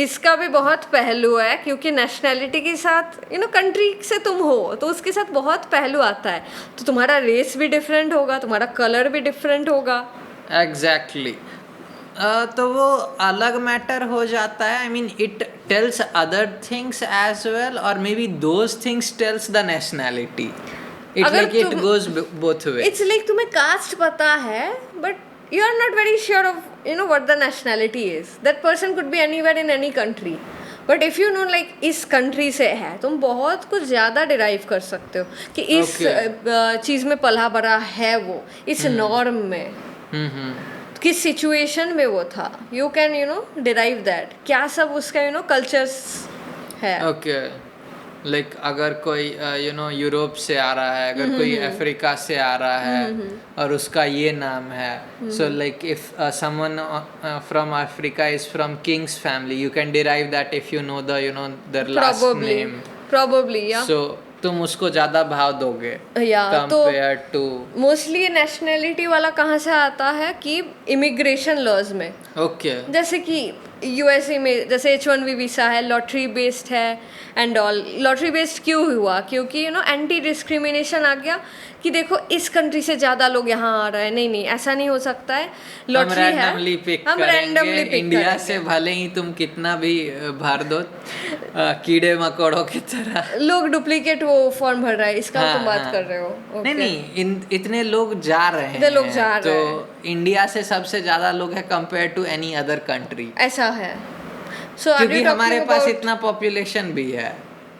इसका भी बहुत पहलू है क्योंकि नेशनैलिटी के साथ कंट्री से तुम हो तो उसके साथ बहुत पहलू आता है. तो तुम्हारा रेस भी डिफरेंट होगा, तुम्हारा कलर भी डिफरेंट होगा. Exactly. तो वो अलग मैटर हो जाता है. I mean, it tells other things as well, or maybe those things tells the nationality. It's अगर like it तुम- goes both ways. It's like तुम्हें कास्ट पता है but you are not very sure of what the nationality is. That person could be anywhere in any country, but if you know like इस कंट्री से है, तुम बहुत कुछ ज़्यादा डिराइव कर सकते हो कि इस चीज़ में पला बड़ा है, वो इस नॉर्म में किस सिचुएशन में वो था. यू कैन डिराइव दैट क्या सब उसका कल्चर्स है. ओके, लाइक अगर कोई यूरोप से आ रहा है, अगर कोई अफ्रीका से आ रहा है और उसका ये नाम है, so like if someone from Africa is from king's family, you can derive that if you know their last name. probably या सो तुम उसको ज्यादा भाव दोगे या तो कंपेयर टू. मोस्टली ये नेशनैलिटी वाला कहाँ से आता है कि इमिग्रेशन लॉज में. ओके. जैसे कि यूएसए में जैसे H1B वीसा है, लॉटरी बेस्ड है एंड ऑल. लॉटरी बेस्ड क्यों हुआ? क्योंकि एंटी डिस्क्रिमिनेशन आ गया कि देखो इस कंट्री से ज़्यादा लोग यहाँ आ रहे हैं. नहीं ऐसा नहीं हो सकता है. लॉटरी है, रैंडमली पिक हम करेंगे. रैंडमली पिक इंडिया से भले ही तुम कितना भी भर दो कीड़े मकोड़ों की तरह. लोग डुप्लीकेट वो फॉर्म भर रहा है, इसका हाँ, तुम बात हाँ. कर रहे हो. नहीं Okay. नहीं, इतने लोग जा रहे इतने लोग हैं, जा रहे तो इंडिया से सबसे ज्यादा लोग हैं compare to any other country. ऐसा है. सो क्योंकि हमारे पास इतना पॉपुलेशन भी है.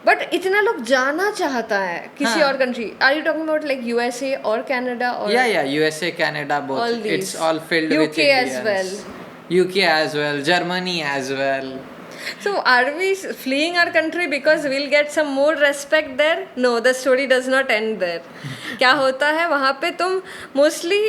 बट इतना लोग जाना चाहता है किसी हाँ. और country. Are you talking about like USA और कनाडा और या USA Canada all both. these. It's all filled with UK as well. UK as well, Germany as well. So are we fleeing our country because we'll get some more respect there? No, the story does not end there. क्या होता है वहाँ पे तुम मोस्टली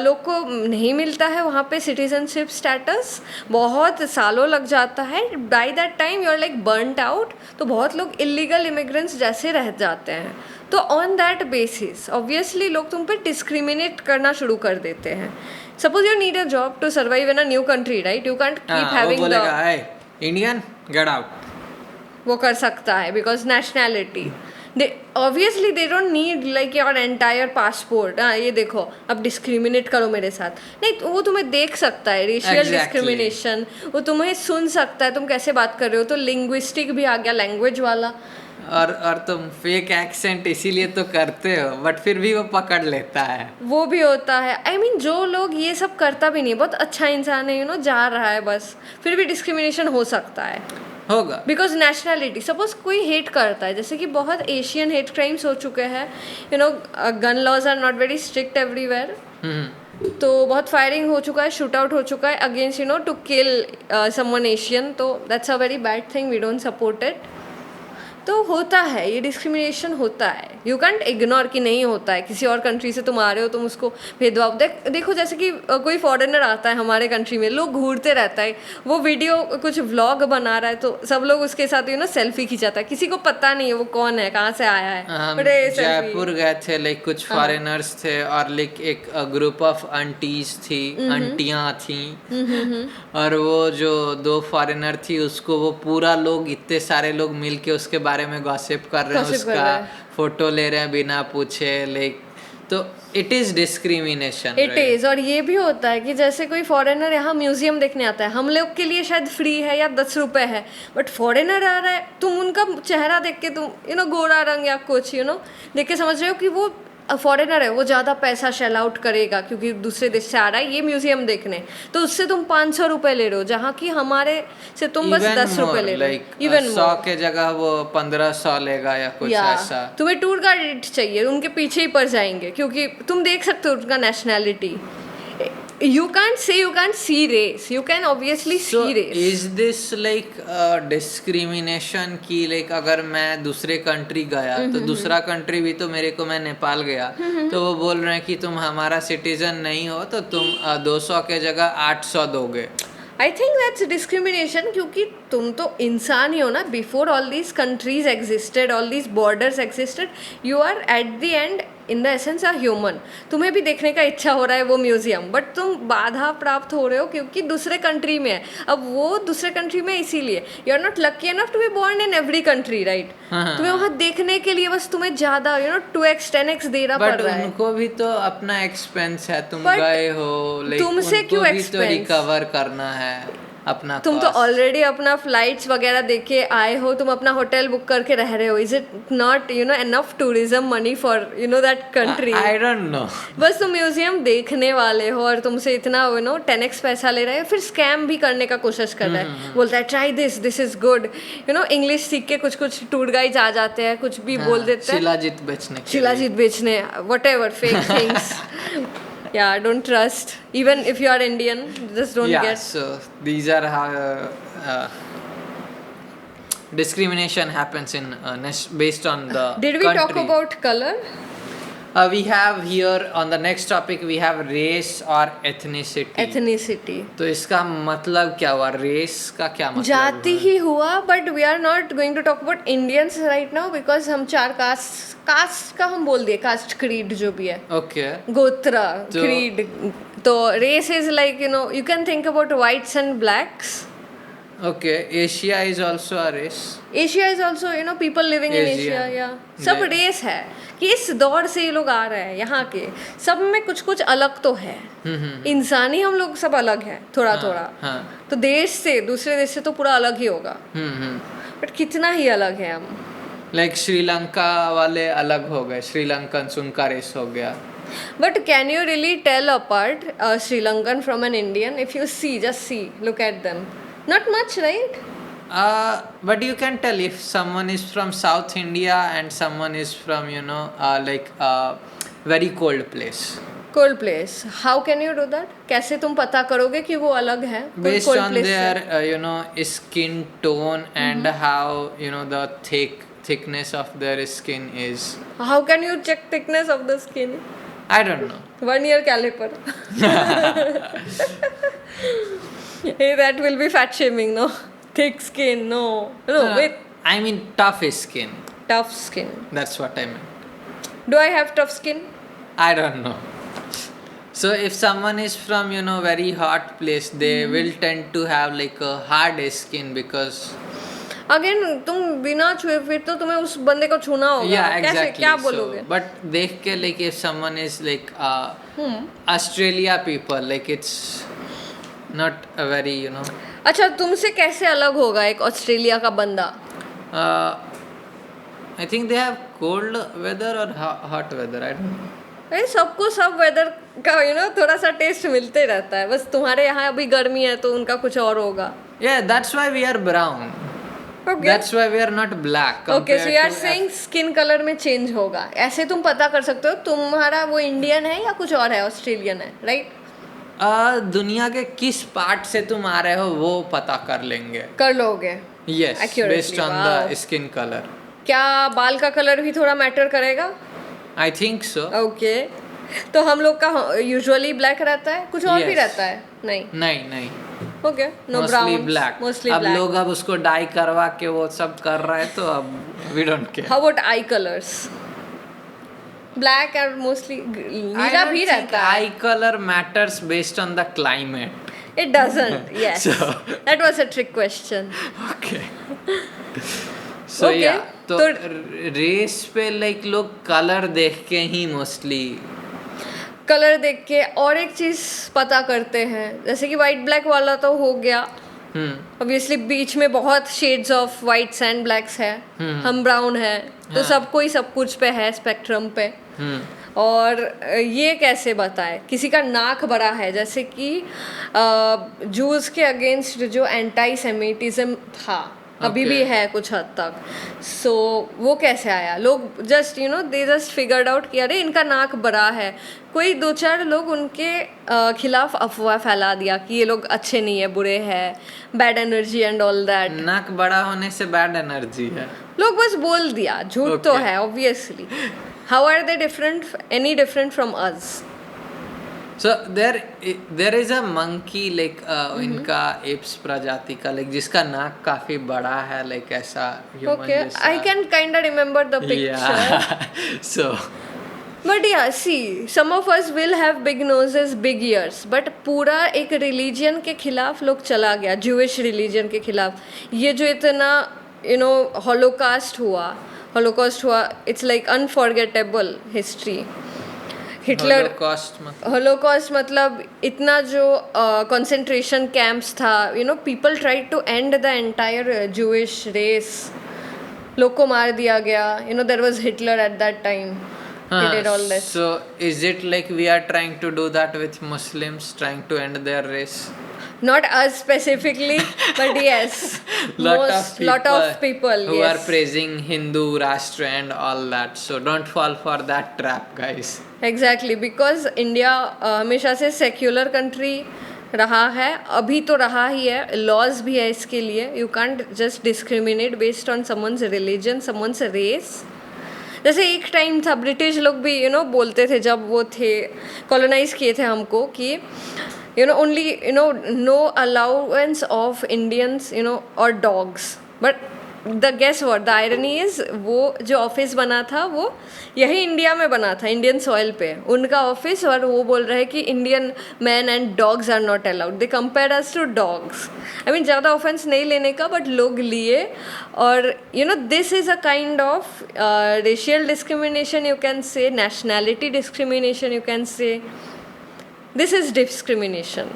लोग को नहीं मिलता है वहाँ पे सिटीजनशिप स्टेटस. बहुत सालों लग जाता है. By that time you are like burned out. तो बहुत लोग इलीगल इमिग्रेंट्स जैसे रह जाते हैं. तो ऑन दैट बेसिस ऑब्वियसली लोग तुम पे डिस्क्रिमिनेट करना शुरू कर देते हैं. Suppose you need a job to survive in a new country, right? You can't keep वो हैविंग बोलेगा द इंडियन गेट आउट. वो कर सकता है because nationality. They obviously they don't need like your entire passport. हाँ ये देखो अब डिस्क्रिमिनेट करो मेरे साथ, नहीं तो वो तुम्हें देख सकता है, रेशियल Exactly. डिस्क्रिमिनेशन, वो तुम्हें सुन सकता है तुम कैसे बात कर रहे हो, तो लिंग्विस्टिक भी आ गया, लैंग्वेज वाला। और तुम फेक एक्सेंट इसीलिए तो करते हो, बट फिर भी वो पकड़ लेता है। वो भी होता है। आई मीन जो लोग ये सब करता भी नहीं, बहुत अच्छा इंसान है, जा रहा है बस, फिर भी डिस्क्रिमिनेशन हो सकता है होगा। Because nationality. सपोज कोई हेट करता है, जैसे कि बहुत एशियन हेट क्राइम्स हो चुके हैं, gun laws are not very strict everywhere, तो बहुत फायरिंग हो चुका है, शूट आउट हो चुका है against to kill someone Asian, तो that's a very bad thing, we don't support it. तो होता है, ये डिस्क्रिमिनेशन होता है, यू कैंट इग्नोर कि नहीं होता है। किसी और कंट्री से तुम आ रहे हो, तुम उसको भेदभाव देखो, जैसे कि कोई फॉरेनर आता है हमारे कंट्री में, लोग घूरते रहता है, वो वीडियो कुछ व्लॉग बना रहा है तो सब लोग उसके साथ सेल्फी खिंचाता है, किसी को पता नहीं है वो कौन है, कहाँ से आया है। हम जयपुर गए थे, लाइक कुछ फॉरेनर्स थे और लाइक एक ग्रुप ऑफ आंटीज थी, आंटियां थी, और वो जो 2 फॉरेनर थी उसको वो पूरा लोग, इतने सारे लोग मिलके उसके बारे में गॉसिप कर रहे हैं, उसका फोटो ले रहे हैं बिना पूछे, लाइक तो it is discrimination, it is. और ये भी होता है कि जैसे कोई फॉरेनर यहाँ म्यूजियम देखने आता है, हम लोग के लिए शायद फ्री है या 10 रुपए है, बट फॉरेनर आ रहा है, तुम उनका चेहरा देख के तुम गोरा रंग या कुछ देख के समझ रहे हो कि वो फॉरेनर है, वो ज़्यादा पैसा शेल आउट करेगा क्योंकि दूसरे देश से आ रहा है ये म्यूजियम देखने, तो उससे तुम 500 रुपये ले रहे हो, जहाँ की हमारे से तुम बस 10 रुपये ले रहे हो। इवन 100 के जगह वो 1500 लेगा या कुछ ऐसा। तुम्हें टूर गाइड चाहिए, उनके पीछे ही पड़ जाएंगे क्योंकि तुम देख सकते हो उनका nationality. You can't say you can't see race. You can obviously see race. Is this like discrimination की like अगर मैं दूसरे कंट्री गया तो दूसरा कंट्री भी तो मेरे को, मैं नेपाल गया तो वो बोल रहे हैं कि तुम हमारा सिटीजन नहीं हो तो तुम 200 के जगह 800 दोगे। आई थिंक दैट्स डिस्क्रिमिनेशन, क्योंकि तुम तो इंसान ही हो ना। Before all these countries existed, all these borders existed, you are at the end in the essence a human. तुम्हें भी देखने का इच्छा हो रहा है वो म्यूजियम, बट तुम बाधा प्राप्त हो रहे हो क्योंकि दूसरे कंट्री में है। अब वो दूसरे कंट्री में इसीलिए you are not lucky enough to be born in every country, right. तुम्हें वहाँ देखने के लिए बस तुम्हें ज़्यादा 2x 10x देना पड़ रहा है। उनको भी तो अपना एक्सपेंस है, तुम गए हो, तुमसे क्यों एक्सपेंस, तो रिकवर करना है अपना। तुम तो ऑलरेडी अपना फ्लाइट्स वगैरह देख के आए हो, तुम अपना होटल बुक करके रह रहे हो। Is it not enough tourism money for that country? I don't no. बस तुम म्यूजियम देखने वाले हो और तुमसे इतना 10x पैसा ले रहे हो, फिर स्कैम भी करने का कोशिश कर रहा है, बोलता है try this is good, English सीख के कुछ टूर गाइड्स आ जाते हैं, कुछ भी बोल देते हैं, शिलाजीत बेचने whatever fake things. Yeah, don't trust. Even if you are Indian, just don't get. So these are how discrimination happens in based on the Did we country. talk about color? We have here on the next topic we have race or ethnicity. Ethnicity. तो इसका मतलब क्या हुआ? रेस का क्या मतलब? जाति ही हुआ, but we are not going to talk about Indians right now because हम 4 कास्ट का हम बोल दिए, कास्ट क्रीड जो भी है, Okay. गोत्र क्रीड। तो race is like you can think about whites and blacks. Okay, Asia is also a race. Asia is also people living in Asia, yeah. सब रेस है कि इस दौर से ये लोग आ रहे हैं, यहाँ के सब में कुछ अलग तो है। इंसानी हम लोग सब अलग है थोड़ा थोड़ा। तो देश से दूसरे देश से तो पूरा अलग ही होगा, बट कितना ही अलग है हम। लाइक श्रीलंका वाले अलग हो गए, श्रीलंकन उनका रेस हो गया। But can you really tell apart a Sri Lankan from an Indian? If you just see, look at them. Not much, right? But you can tell if someone is from South India and someone is from like very cold place. Cold place. How can you do that? कैसे तुम पता करोगे कि वो अलग है? Based on their skin tone and how the thickness of their skin is. How can you check thickness of the skin? I don't know. 1 year caliper. Hey, that will be fat shaming, no? Thick skin, no. Wait. I mean tough skin. Tough skin. That's what I meant. Do I have tough skin? I don't know. So if someone is from very hot place, they will tend to have like a hard skin because again तुम बिना छुए फिर तो तुम्हें उस बंदे को छूना होगा, Yeah, कैसे exactly. क्या So, बोलोगे? but देख के like if someone is like Australia people, like it's not a very, you know. अच्छा, तुमसे कैसे अलग होगा एक ऑस्ट्रेलिया का बंदा? Uh, I think they have cold weather or hot weather. I don't know. अरे सबको सब वेदर का थोड़ा सा टेस्ट मिलते रहता है, बस तुम्हारे यहाँ अभी गर्मी है तो उनका कुछ और होगा. Yeah, that's why we are brown. Okay. That's why we are not black. Okay, so you are compared to saying skin colour में चेंज होगा. ऐसे तुम पता कर सकते हो तुम्हारा वो इंडियन है या कुछ और है, ऑस्ट्रेलियन है, राइट? दुनिया के किस पार्ट से तुम आ रहे हो वो पता कर लेंगे. कर लोगे. Yes, Accurately, based on wow. the skin color. क्या बाल का कलर भी थोड़ा मैटर करेगा? I think so. ओके, तो हम लोग का यूजुअली ब्लैक रहता है, कुछ और भी Yes. रहता है? नहीं. नहीं okay, no mostly brown, black. Mostly अब ब्लैक. लोग अब उसको डाई करवा के वो सब कर रहे हैं तो अब we don't care. How about eye colours? Black और मोस्टली नीला भी रहता है. Eye colour matters based on the climate. It doesn't. Yes, So- that was a trick question. Okay. So Okay, या तो तो- रेस पे लाइक लोग कलर देख के ही मोस्टली. कलर देख के और एक चीज पता करते हैं, जैसे कि वाइट ब्लैक वाला तो हो गया. ऑब्वियसली बीच में बहुत shades of whites and blacks है. हम ब्राउन है तो हाँ. सब कोई सब कुछ पे है स्पेक्ट्रम पे. और ये कैसे बताए? किसी का नाक बड़ा है, जैसे कि जूस के अगेंस्ट जो एंटी सेमिटिज्म था, अभी Okay. भी है कुछ हद तक. सो वो कैसे आया? लोग just they just figured out कि अरे इनका नाक बड़ा है. कोई दो चार लोग उनके खिलाफ अफवाह फैला दिया कि ये लोग अच्छे नहीं है, बुरे हैं, bad energy and all that. नाक बड़ा होने से बैड एनर्जी है. लोग बस बोल दिया, झूठ तो Okay. है obviously. How are they different, any different from us? So there is a monkey like इनका एप्स प्रजाति का like जिसका नाक काफी बड़ा है like ऐसा human ओके, जैसा. I can kind of remember the picture. Yeah. So but ya see, some of us will have big noses, big ears, but पूरा एक रिलीजन के खिलाफ लोग चला गया, ज्यूइश रिलीजन के खिलाफ. ये जो इतना हॉलोकास्ट हुआ, it's like unforgettable history. Hitler, holocaust मतलब इतना जो कंसंट्रेशन कैंप्स था, people tried to end the entire Jewish race. लोग को मार दिया गया. There was Hitler at that time. He did all this. So is it like we are trying to do that with Muslims, trying to end their race? Not us specifically, but yes, lot of people who yes. are praising Hindu Rashtra and all that. So don't fall for that trap, guys. Exactly, because India हमेशा से सेक्युलर कंट्री रहा है, अभी तो रहा ही है. लॉज भी है इसके लिए. You can't just discriminate based on someone's religion, someone's race. जैसे एक टाइम था, ब्रिटिश लोग भी बोलते थे जब वो थे, कॉलोनाइज किए थे हमको, कि only no allowance of Indians और dogs. But the guess what the irony is, वो जो ऑफिस बना था वो यही इंडिया में बना था, इंडियन सॉइल पे उनका ऑफिस. और वो बोल रहे हैं कि Indian man and dogs are not allowed. They compare us to dogs. I mean ज़्यादा ऑफेंस नहीं लेने का, बट लोग लिए. और this is a kind of racial discrimination, you can say nationality discrimination, you can say this is discrimination.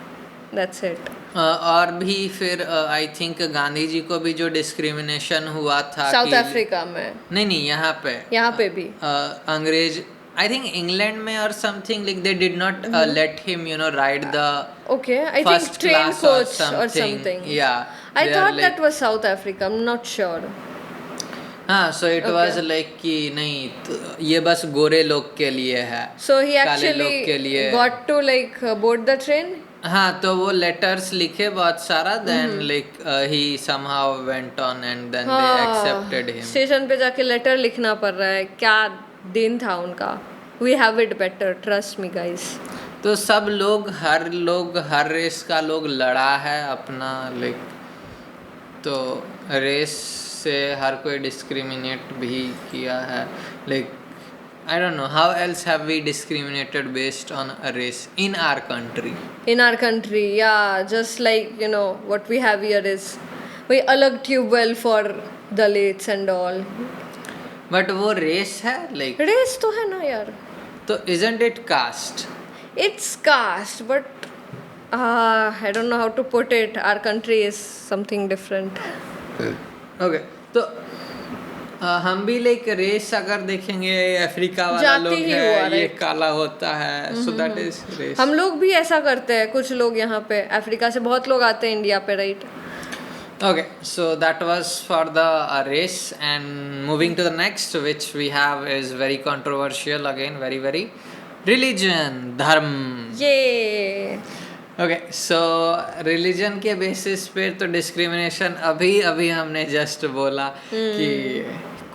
That's it. और भी फिर आई थिंक गांधी जी को भी जो डिस्क्रिमिनेशन हुआ था साउथ अफ्रीका में. नहीं यहाँ पे भी अंग्रेज, आई थिंक इंग्लैंड में और something like they did not let him ride the okay, I think train coach or something. Yeah, I they are thought like, that was South Africa, I'm not sure. हाँ, so it Okay. was like कि नहीं तो ये बस गोरे लोग के लिए है. So he काले लोग के actually लिए. got to like board the train. हाँ, तो वो लेटर्स लिखे बहुत सारा, then like he somehow went on and then they accepted him. Station पे जाके लेटर लिखना पड़ रहा है. क्या दिन था उनका. We have it better, trust me guys. तो सब लोग हर रेस का लोग लड़ा है अपना लाइक, तो रेस से हर कोई डिस्क्रिमिनेट भी किया है like. I don't know how else have we discriminated based on a race in our country. In our country, yeah, just like what we have here is कोई अलग tubewell for Dalits and all. But वो रेस है लाइक, रेस तो है ना यार, तो isn't it caste? it's caste, but I don't know how to put it. Our country is something different. Okay, तो हम भी लाइक रेस अगर देखेंगे, अफ्रीका वाला जाति लोग ही है, हुआ, ये right? काला होता है, सो दैट इज रेस। हम लोग भी ऐसा करते हैं, कुछ लोग यहाँ पे अफ्रीका से बहुत लोग आते हैं इंडिया पे, right? Okay, so that was for the race, and moving to the next, which we have is very controversial again, very religion, dharm. ये Okay, so religion के basis पे तो discrimination अभी हमने just बोला कि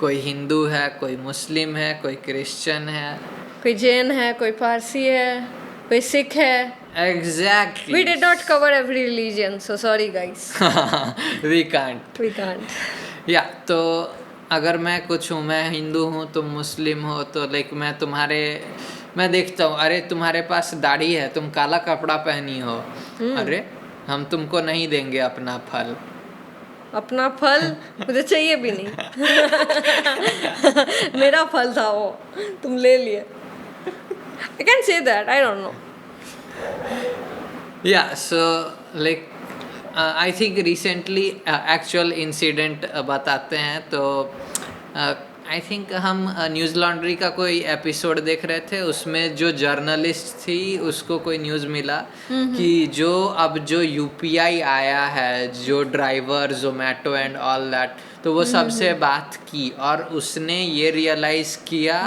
कोई हिंदू है, कोई मुस्लिम है, कोई क्रिश्चियन है, कोई जैन है, कोई पारसी है, कोई सिख है। exactly. We did not cover every religion, so sorry guys. We can't. We can't. या तो अगर मैं कुछ हूँ, मैं हिंदू हूँ, तुम मुस्लिम हो, तो लाइक मैं देखता हूँ, अरे तुम्हारे पास दाढ़ी है, तुम काला कपड़ा पहनी हो, अरे हम तुमको नहीं देंगे अपना फल। अपना फल मुझे चाहिए भी नहीं। मेरा फल था वो, तुम ले लिए। I can say that, I don't know. या so like I think recently actual incident बताते हैं, तो आई थिंक हम न्यूज़ लॉन्ड्री का कोई एपिसोड देख रहे थे, उसमें जो जर्नलिस्ट थी उसको कोई न्यूज़ मिला कि जो यूपीआई आया है, जो driver, Zomato and all that, तो वो सबसे बात की और उसने ये रियलाइज किया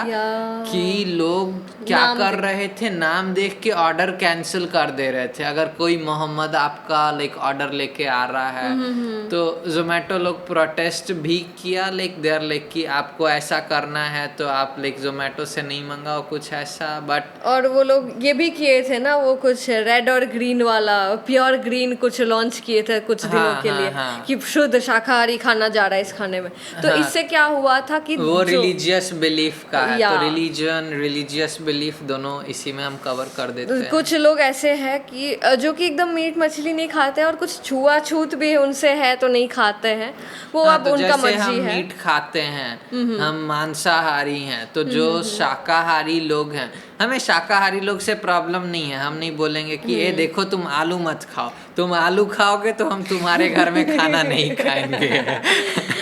कि लोग क्या कर रहे थे, नाम देख के ऑर्डर कैंसिल कर दे रहे थे। अगर कोई मोहम्मद आपका लाइक ऑर्डर लेके आ रहा है तो जोमेटो लोग प्रोटेस्ट भी किया, लाइक देयर लाइक कि आपको ऐसा करना है तो आप लाइक जोमेटो से नहीं मंगाओ, कुछ ऐसा। बट और वो लोग ये भी किए थे ना, वो कुछ रेड और ग्रीन वाला, प्योर ग्रीन कुछ लॉन्च किए थे कुछ दिनों के लिए कि शुद्ध शाकाहारी खाना जा रहा है इस खाने में। तो इससे क्या हुआ था कि वो रिलीजियस बिलीफ का है, तो रिलीजन, रिलीजियस बिलीफ दोनों इसी में हम कवर कर देते हैं। कुछ लोग ऐसे हैं कि जो कि एकदम मीट मछली नहीं खाते और कुछ छुआछूत भी उनसे है तो नहीं खाते हैं, वो अब तो उनका मर्जी हम है। मीट खाते हैं, हम मांसाहारी हैं, तो जो शाकाहारी लोग हैं, हमें शाकाहारी लोग से प्रॉब्लम नहीं है। हम नहीं बोलेंगे कि ये देखो तुम आलू मत खाओ, तुम आलू खाओगे तो हम तुम्हारे घर में खाना नहीं खाएंगे।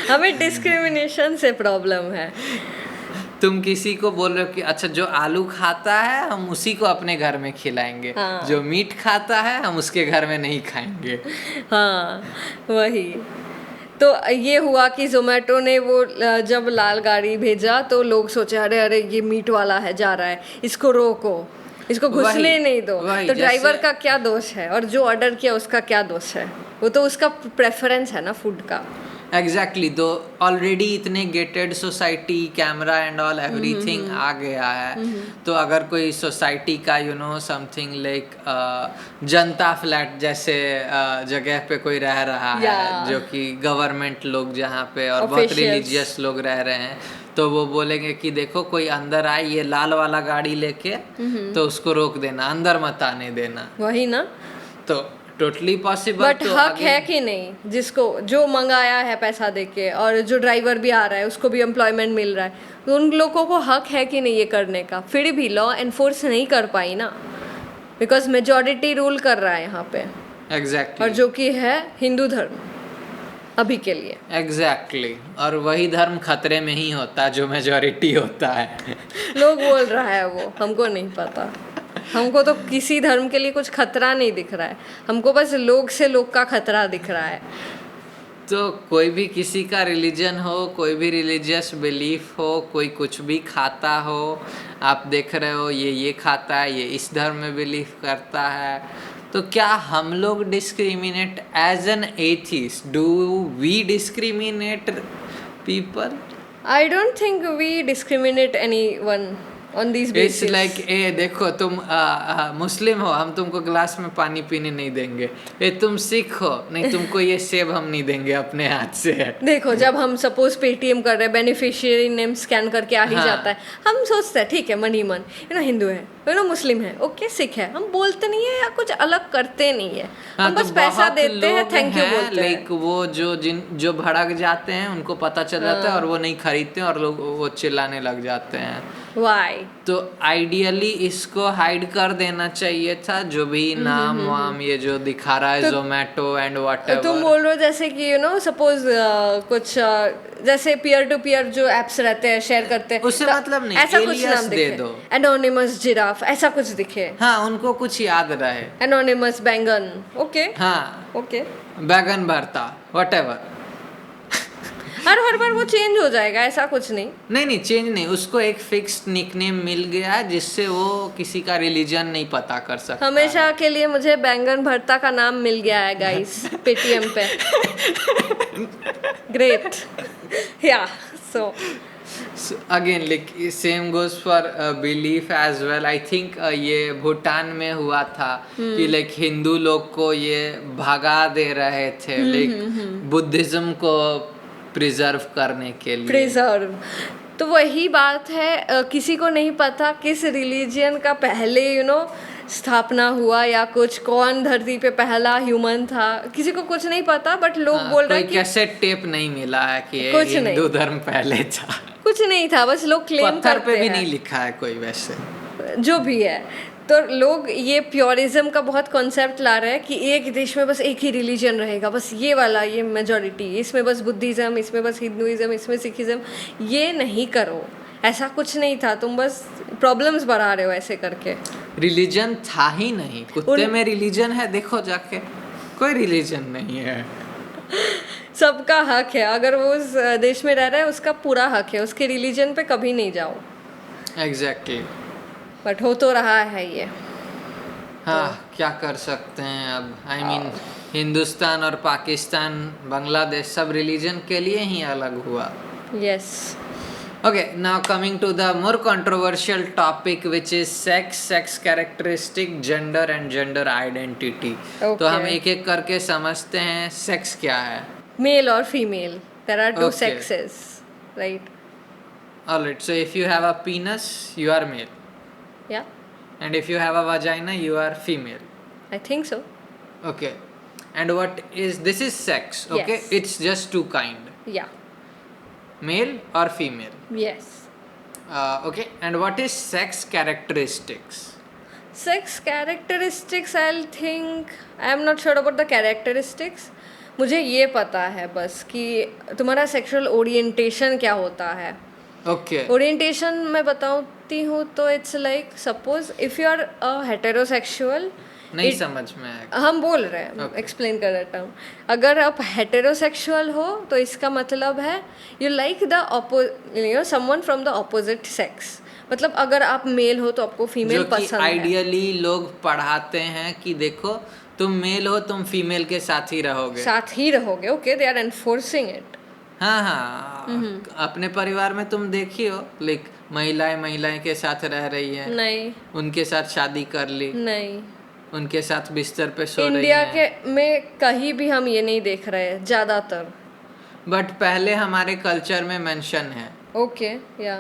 हमें डिस्क्रिमिनेशन से प्रॉब्लम है। तुम किसी को बोल रहे हो कि अच्छा जो आलू खाता है हम उसी को अपने घर में खिलाएंगे, जो मीट खाता है हम उसके घर में नहीं खाएंगे। हाँ वही। तो ये हुआ कि जोमेटो ने वो जब लाल गाड़ी भेजा तो लोग सोचे अरे अरे ये मीट वाला है जा रहा है, इसको रोको, इसको घुसने नहीं दो। तो ड्राइवर का क्या दोष है और जो ऑर्डर किया उसका क्या दोष है? वो तो उसका प्रेफरेंस है ना फूड का। एग्जैक्टली, तो ऑलरेडी इतने gated society, camera and all everything आ गया है, तो अगर कोई सोसाइटी का समथिंग लाइक जनता फ्लैट जैसे जगह पे कोई रह रहा है जो कि गवर्नमेंट लोग जहाँ पे और बहुत रिलीजियस लोग रह रहे हैं, तो वो बोलेंगे कि देखो कोई अंदर आए ये लाल वाला गाड़ी लेके, तो उसको रोक देना, अंदर मत आने देना। वही ना, तो टोटली पॉसिबल। बट हक है कि नहीं जिसको जो मंगाया है पैसा देके, और जो ड्राइवर भी आ रहा है उसको भी एम्प्लॉयमेंट मिल रहा है, तो उन लोगों को हक है कि नहीं ये करने का? फिर भी लॉ एनफोर्स नहीं कर पाई ना, बिकॉज मेजॉरिटी रूल कर रहा है यहाँ पे। एग्जैक्टली। और जो कि है हिंदू धर्म अभी के लिए। एग्जैक्टली, और वही धर्म खतरे में ही होता है जो मेजॉरिटी होता है। लोग बोल रहा है वो, हमको नहीं पता। हमको तो किसी धर्म के लिए कुछ खतरा नहीं दिख रहा है, हमको बस लोग से लोग का खतरा दिख रहा है। तो कोई भी किसी का रिलीजन हो, कोई भी रिलीजियस बिलीफ हो, कोई कुछ भी खाता हो, आप देख रहे हो ये खाता है, ये इस धर्म में बिलीफ करता है, तो क्या हम लोग discriminate as an atheist? Do we discriminate people? I don't think we discriminate anyone on these its bases. Like a देखो तुम मुस्लिम हो, हम तुमको गिलास में पानी पीने नहीं देंगे। ए तुम सिख हो, नहीं तुमको ये सेब हम नहीं देंगे अपने हाथ से। देखो जब हम सपोज पेटीएम कर रहे हैं, बेनिफिशियरी नेम स्कैन करके आ ही हाँ। जाता है, हम सोचते हैं ठीक है मन ही मन, हिंदू है, मुस्लिम है, ओके, सिख है, हम बोलते नहीं है या कुछ अलग करते नहीं है, हाँ, हम तो बस पैसा बहुत देते हैं, लोग थैंक यू हैं, बोलते हैं। लाइक वो जो भड़क जाते हैं उनको पता चल जाता है और वो नहीं खरीदते और लोग वो चिल्लाने लग जाते हैं। वाई? तो आइडियली इसको हाइड कर देना चाहिए था, जो भी नाम वाम ये जो दिखा रहा है तो जोमेटो एंड तुम व्हाटएवर। बोल रहे हो जैसे कि सपोज कुछ जैसे पीयर टू पीयर जो एप्स रहते हैं शेयर करते हैं, उससे तो मतलब नहीं, ऐसा कुछ alias नाम दे दिखे, दो। एनोनिमस जिराफ ऐसा कुछ दिखे, हाँ, उनको कुछ याद रहे। एनोनिमस बैंगन, ओके हाँ, ओके, बैगन भरता व्हाटएवर। हर बार वो चेंज हो जाएगा, ऐसा कुछ नहीं। नहीं चेंज नहीं, उसको एक फिक्स्ड निकनेम मिल गया है जिससे वो किसी का रिलीजन नहीं पता कर सकता। हमेशा के लिए मुझे बैंगन भरता का नाम मिल गया है गाइस पेटीएम पे। ग्रेट, या so again like same goes for belief as well. I think ये भूटान में हुआ था कि लाइक हिंदू लोग को ये भगा दे रहे थे लाइक बुद्धिज्म को प्रिजर्व करने के लिए। प्रिजर्व, तो वही बात है, किसी को नहीं पता किस रिलीजियन का पहले स्थापना हुआ या कुछ, कौन धरती पे पहला ह्यूमन था, किसी को कुछ नहीं पता, बट लोग बोल रहे हैं कि कैसेट टेप नहीं मिला है कि ये कुछ हिंदू नहीं। धर्म पहले था। कुछ नहीं था, बस लोग क्लेम पत्थर करते पे भी हैं। नहीं लिखा है कोई वैसे, जो भी है, तो लोग ये प्योरिज्म का बहुत कॉन्सेप्ट ला रहे हैं कि एक देश में बस एक ही रिलीजन रहेगा, बस ये वाला, ये मेजॉरिटी, इसमें बस बुद्धिज़्म, इसमें बस हिंदुइज्म, इसमें सिखिज्म। ये नहीं करो, ऐसा कुछ नहीं था, तुम बस प्रॉब्लम्स बढ़ा रहे हो ऐसे करके। रिलीजन था ही नहीं। कुत्ते में रिलीजन है, देखो जाके, कोई रिलीजन नहीं है। सबका हक है, अगर वो उस देश में रह रहा है उसका पूरा हक है, उसके रिलीजन पे कभी नहीं जाओ। एग्जैक्टली बट हो तो रहा है ये। हाँ, क्या कर सकते हैं अब। आई मीन हिंदुस्तान और पाकिस्तान, बांग्लादेश सब रिलीजन के लिए ही अलग हुआ। Yes. Okay, now coming to the more controversial topic which is sex characteristic, gender and gender identity. Okay. तो हम एक एक करके समझते हैं सेक्स क्या है। मेल और female, there are two Okay. sexes, right? Alright, so if you have a penis, you are male. Yeah, And if you have a vagina, you are female. I think so. Okay. And what is, this is sex, okay? Yes. It's just two kind. Yeah, Male or female. yes. Okay. And what is sex characteristics? Sex characteristics, I'll think, I'm not sure about the characteristics. मुझे ये पता है बस कि तुम्हारा सेक्सुअल ओरिएंटेशन क्या होता है। Okay. ओरिएंटेशन मैं बताती हूँ तो it's like, suppose if you are a heterosexual, नहीं समझ में आया। हम बोल रहे हैं, एक्सप्लेन कर देता हूँ। अगर आप हेटेरोसेक्सुअल हो तो इसका मतलब है you like the someone from the opposite sex, मतलब अगर आप मेल हो तो आपको फीमेल पसंद है। आइडियली लोग पढ़ाते हैं कि देखो तुम मेल हो, तुम फीमेल के साथ ही रहोगे। Okay, they are enforcing it. हाँ, अपने परिवार में तुम देखी हो, लाइक महिलाएं के साथ रह रही है, नहीं, उनके साथ शादी कर ली, नहीं, उनके साथ बिस्तर पे सो रही इंडिया है। के में कहीं भी हम ये नहीं देख रहे हैं ज़्यादातर। बट पहले हमारे कल्चर में मेंशन है, ओके, या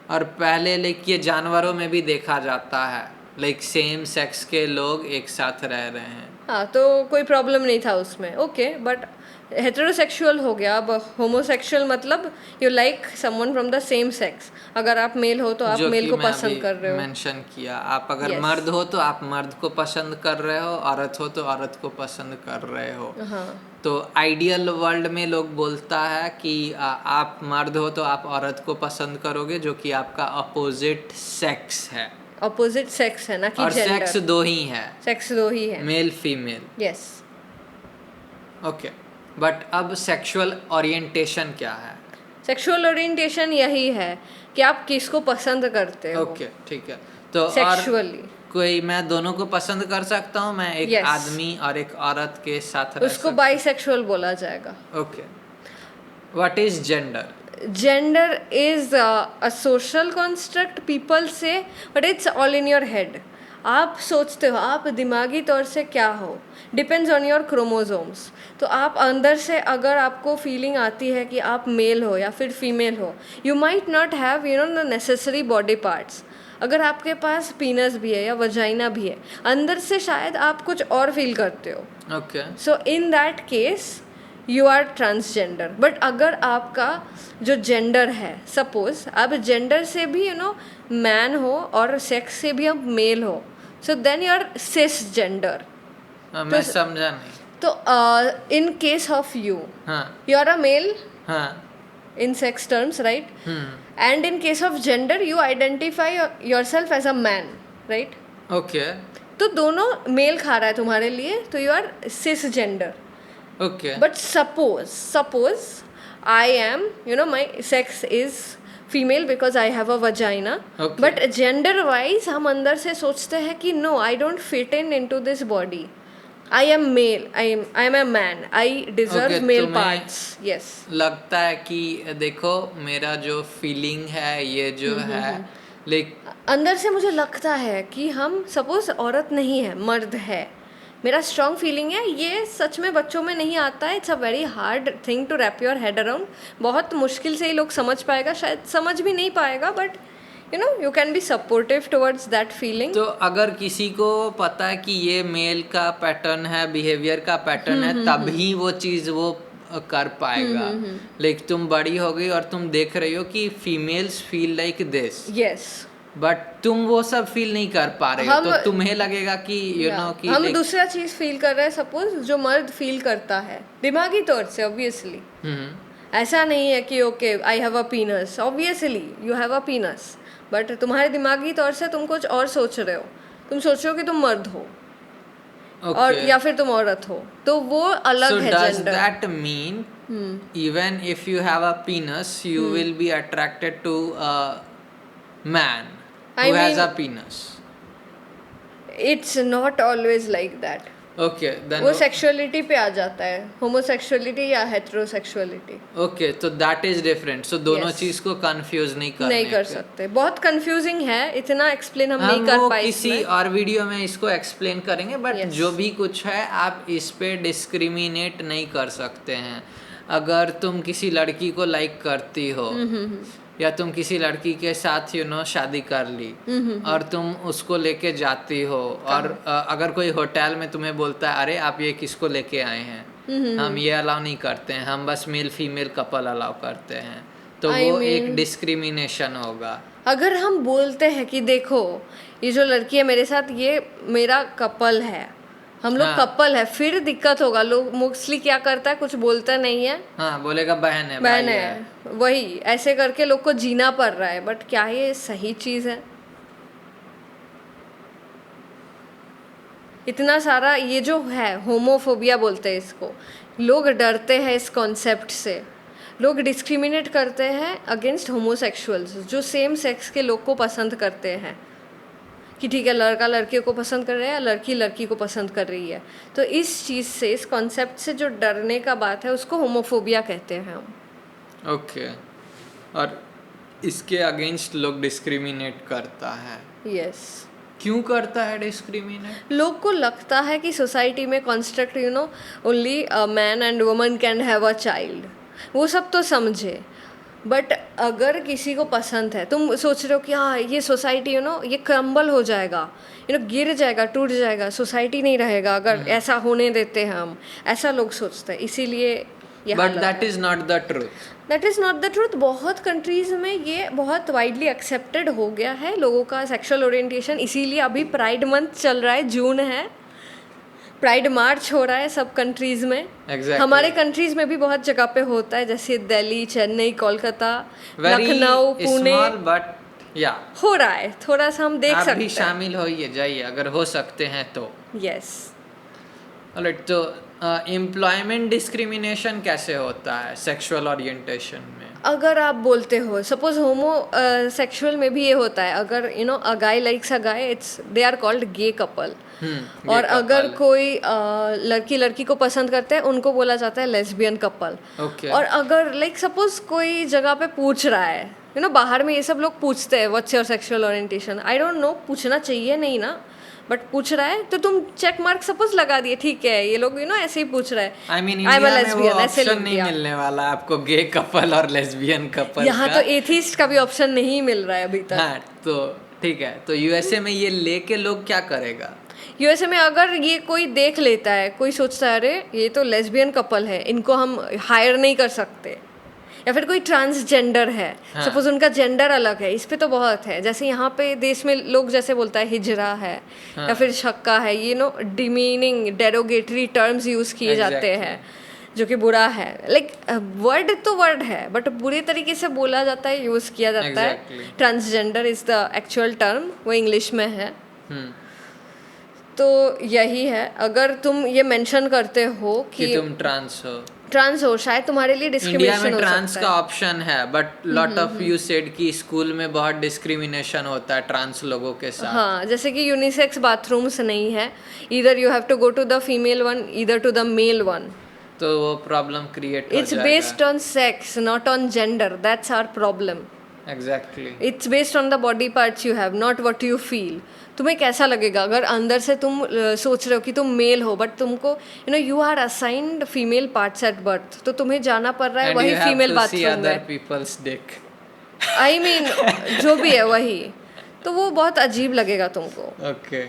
और पहले लाइक ये जानवरों में भी देखा जाता है, लाइक सेम सेक्स के लोग एक साथ रह रहे हैं। हाँ, तो कोई प्रॉब्लम नहीं था उसमें, ओके। बट हेटेरोसेक्सुअल हो गया, अब होमोसेक्सुअल मतलब you like someone from the same sex. अगर आप मेल हो तो आप जो मेल कि को मैं पसंद अभी कर रहे हो। मेंशन किया, आप अगर Yes. मर्द हो तो आप मर्द को पसंद कर रहे हो, औरत हो तो औरत को पसंद कर रहे हो। हाँ, तो आइडियल वर्ल्ड में लोग बोलता है कि आप मर्द हो तो आप औरत को पसंद करोगे जो कि आपका अपोजिट सेक्स है, अपोजिट सेक्स है ना कि और सेक्स जेंडर। दो ही है, सेक्स दो ही है, male female. Yes. Okay, but अब सेक्सुअल ओरिएंटेशन क्या है? सेक्सुअल ओरिएंटेशन यही है कि आप किसको पसंद करते हो। ओके, ठीक है। तो और सेक्सुअली कोई, मैं दोनों को पसंद कर सकता हूँ, मैं एक Yes. आदमी और एक औरत के साथ रह उसको सकता बाइसेक्सुअल बोला जाएगा। हूँ। Okay, what is gender? Gender is a social construct people say, but it's all in your head. आप सोचते हो आप दिमागी तौर से क्या हो, डिपेंड्स ऑन योर क्रोमोजोम्स. तो आप अंदर से अगर आपको फीलिंग आती है कि आप मेल हो या फिर फीमेल हो, you might not have the necessary body parts. अगर आपके पास पीनस भी है या वजाइना भी है, अंदर से शायद आप कुछ और फील करते हो. Okay. So in that case you are transgender. But अगर आपका जो जेंडर है, सपोज आप जेंडर से भी मैन हो और सेक्स से भी आप मेल हो, so then you are cisgender. मैं समझा नहीं. तो इन केस ऑफ यू, हाँ. यू आर अ मेल हाँ. in sex terms, right? And in case of gender, you identify yourself as a man, right? Okay. तो दोनों मेल खा रहा है तुम्हारे लिए, तो you are cisgender. Okay. But suppose I am, my sex is female because I have a vagina. Okay. But gender wise हम अंदर से सोचते हैं कि no, I don't fit into this body. I am male. I am a man. I deserve Okay, male तुम्हें parts. Yes. लगता है कि देखो मेरा जो फीलिंग है ये जो है, अंदर से मुझे लगता है कि हम सपोज औरत नहीं है, मर्द है. मेरा स्ट्रॉन्ग फीलिंग है, ये सच में बच्चों में नहीं आता है. It's a very hard thing to wrap your head around. बहुत मुश्किल से ही लोग समझ पाएगा, शायद समझ भी नहीं पाएगा, but you can be supportive towards that feeling. तो अगर किसी को पता है कि ये मेल का पैटर्न है, बिहेवियर का पैटर्न है, तभी वो चीज़ वो कर पाएगा. लेकिन तुम बड़ी हो गई और तुम देख रही हो कि females feel like this. Yes. But तुम वो सब फील नहीं कर पा रहे हो, तो तुम्हें लगेगा कि कि हम दूसरा चीज फील कर रहे हैं, सपोज जो मर्द फील करता है दिमागी तौर से. ऑब्वियसली ऐसा नहीं है कि okay I have a पीनस. Obviously you have a पीनस, but तुम्हारे दिमागी तौर से तुम कुछ और सोच रहे हो. तुम सोच रहे हो कि तुम मर्द हो, और या फिर तुम औरत हो, तो वो अलग है gender. So does that mean even if you have a penis, you will be attracted to a man who has a penis? It's not always like that. Okay, then वो सेक्सुअलिटी पे आ जाता है, होमोसेक्सुअलिटी या हेटेरोसेक्सुअलिटी. Okay, तो that is different. So दोनों चीज को कंफ्यूज नहीं कर सकते. बहुत कंफ्यूजिंग है, इतना एक्सप्लेन हम नहीं कर पाए. किसी और वीडियो में इसको एक्सप्लेन करेंगे, बट जो भी कुछ है आप इस पे डिस्क्रिमिनेट नहीं कर सकते हैं. अगर तुम किसी लड़की को लाइक करती हो या तुम किसी लड़की के साथ शादी कर ली और तुम उसको लेके जाती हो, और अगर कोई होटल में तुम्हें बोलता है अरे आप ये किसको लेके आए हैं, हम ये अलाउ नहीं करते हैं, हम बस मेल फीमेल कपल अलाउ करते हैं, तो वो एक डिस्क्रिमिनेशन होगा. अगर हम बोलते हैं कि देखो ये जो लड़की है मेरे साथ, ये मेरा कपल है, हम लोग कपल है, फिर दिक्कत होगा. लोग मोस्टली क्या करता है, कुछ बोलता नहीं है, हाँ बोलेगा बहन है, बहन है. वही ऐसे करके लोग को जीना पड़ रहा है. बट क्या ये सही चीज है? इतना सारा ये जो है होमोफोबिया बोलते हैं इसको, लोग डरते हैं इस कॉन्सेप्ट से. लोग डिस्क्रिमिनेट करते हैं अगेंस्ट होमोसेक्सुअल्स जो सेम सेक्स के लोग को पसंद करते हैं, कि ठीक है लड़का लड़के को पसंद कर रहा है या लड़की लड़की को पसंद कर रही है. तो इस चीज़ से, इस कॉन्सेप्ट से जो डरने का बात है, उसको होमोफोबिया कहते हैं हम. ओके. और इसके अगेंस्ट लोग डिस्क्रिमिनेट करता है. यस. क्यों करता है डिस्क्रिमिनेट? लोग को लगता है कि सोसाइटी में construct only man and woman can have a child. वो सब तो समझे, बट अगर किसी को पसंद है, तुम सोच रहे हो कि हाँ ये सोसाइटी ये क्रम्बल हो जाएगा, गिर जाएगा, टूट जाएगा, सोसाइटी नहीं रहेगा अगर ऐसा होने देते हैं हम, ऐसा लोग सोचते हैं. इसीलिए but that is not the truth. That is not the truth. बहुत कंट्रीज़ में ये बहुत वाइडली एक्सेप्टेड हो गया है लोगों का सेक्सुअल ओरिएंटेशन. इसीलिए अभी प्राइड मंथ चल रहा है, जून है, प्राइड मार्च हो रहा है सब कंट्रीज़ में. exactly. हमारे कंट्रीज़ में भी बहुत जगह पे होता है, जैसे दिल्ली, चेन्नई, कोलकाता, लखनऊ, पुणे, बट या हो रहा है. थोड़ा सा हम देख सकते हैं. शामिल होइए, जाइए अगर हो सकते हैं तो. यस. ऑलराइट. तो एम्प्लॉयमेंट डिस्क्रिमिनेशन कैसे होता है सेक्सुअल ओरिएंटेशन में? अगर आप बोलते हो सपोज होमो सेक्सुअल में भी ये होता है, अगर a guy likes a guy, it's they are called gay couple. और अगर कोई लड़की लड़की को पसंद करते हैं उनको बोला जाता है लेस्बियन कपल। Okay. और अगर लाइक सपोज कोई जगह पे पूछ रहा है, बाहर में ये सब लोग पूछते हैं what's your sexual orientation, I don't no पूछना चाहिए नहीं ना, बट पूछ रहा है तो तुम चेक मार्क सपोज लगा दिए, ठीक है ये लोग ऐसे ही पूछ रहा है। I mean I'm a India में वो lesbian, ऐसे ऑप्शन लिख नहीं दिया। मिलने वाला आपको गे कपल और लेस्बियन कपल यहाँ का। तो एथिस्ट का भी ऑप्शन नहीं मिल रहा है अभी तक। हाँ, तो ठीक है, तो यूएसए में ये लेके लोग क्या करेगा? यूएसए में अगर ये कोई देख लेता है, कोई सोचता है अरे ये तो लेस्बियन कपल है, इनको हम हायर नहीं कर सकते, या फिर कोई ट्रांसजेंडर है, हाँ। सपोज उनका जेंडर अलग है, इस पे तो बहुत है, जैसे यहाँ पे देश में लोग जैसे बोलता है हिजरा है, हाँ। या फिर शक्का है, डिमीनिंग डेरोगेटरी टर्म्स यूज किए जाते हैं जो कि बुरा है। लाइक वर्ड तो वर्ड है बट बुरे तरीके से बोला जाता है, यूज किया जाता है। Transgender is the actual term, वो इंग्लिश में है। तो यही है, अगर तुम ये मेंशन करते हो कि तुम ट्रांस हो, शायद तुम्हारे लिए डिस्क्रिमिनेशन हो सकता है। इंडिया में ट्रांस का ऑप्शन है, but lot of you said कि स्कूल में बहुत डिस्क्रिमिनेशन होता है ट्रांस लोगों के साथ। हाँ, जैसे कि यूनिसेक्स बाथरूम्स नहीं है, इधर you have to go to the female one, इधर टू द मेल वन, तो वो प्रॉब्लम क्रिएट हो इट्स जाएगा। Based on sex not on gender, that's our problem. Exactly, it's based on the body parts you have, not what you feel. तुम्हें कैसा लगेगा अगर अंदर से तुम सोच रहे हो कि तुम मेल हो बट तुमको you are assigned female parts at birth, तो तुम्हें जाना पड़ रहा है वही फीमेल बाथरूम में। आई मीन जो भी है वही, तो वो बहुत अजीब लगेगा तुमको। Okay,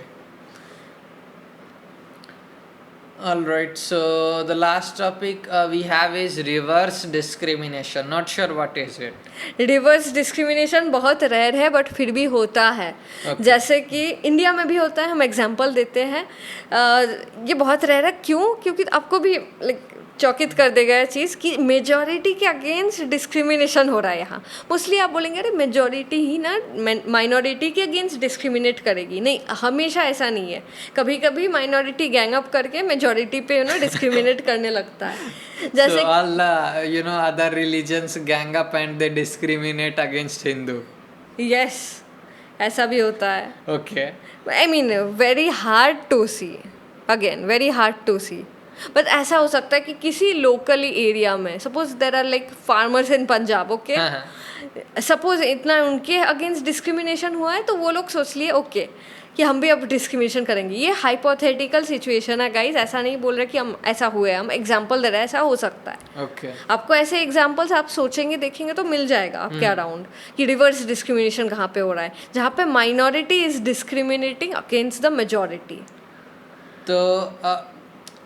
all right, so the last topic we have is reverse discrimination. Not sure what is it. Reverse discrimination बहुत रेयर है बट फिर भी होता है। जैसे कि इंडिया में भी होता है, हम एग्जांपल देते हैं। ये बहुत रेयर है, क्यों? क्योंकि आपको भी चौकित कर देगा ये चीज़ कि मेजॉरिटी के अगेंस्ट डिस्क्रिमिनेशन हो रहा है यहाँ। मोस्टली आप बोलेंगे अरे मेजॉरिटी ही ना माइनॉरिटी के अगेंस्ट डिस्क्रिमिनेट करेगी, नहीं, हमेशा ऐसा नहीं है। कभी कभी माइनॉरिटी गैंग अप करके मेजॉरिटी पे डिस्क्रिमिनेट करने लगता है। जैसे so all other religions gang up and they discriminate against Hindu. Yes, ऐसा भी होता है। Okay. I mean very hard to see, again very hard to see, but ऐसा हो सकता है कि किसी लोकली एरिया में, suppose there are like farmers in Punjab, okay, suppose इतना उनके अगेंस्ट डिस्क्रिमिनेशन हुआ है तो वो लोग सोच लिए ओके कि हम भी अब डिस्क्रिमिनेशन करेंगे। ये हाइपोथेटिकल सिचुएशन है गाइज, ऐसा नहीं बोल रहे कि हम ऐसा हुए, हम एग्जांपल दे रहे हैं, ऐसा हो सकता है। Okay. आपको ऐसे एग्जांपल्स आप सोचेंगे देखेंगे तो मिल जाएगा आपके अराउंड कि रिवर्स डिस्क्रिमिनेशन कहाँ पे हो रहा है, जहाँ पे minority is discriminating against the majority. तो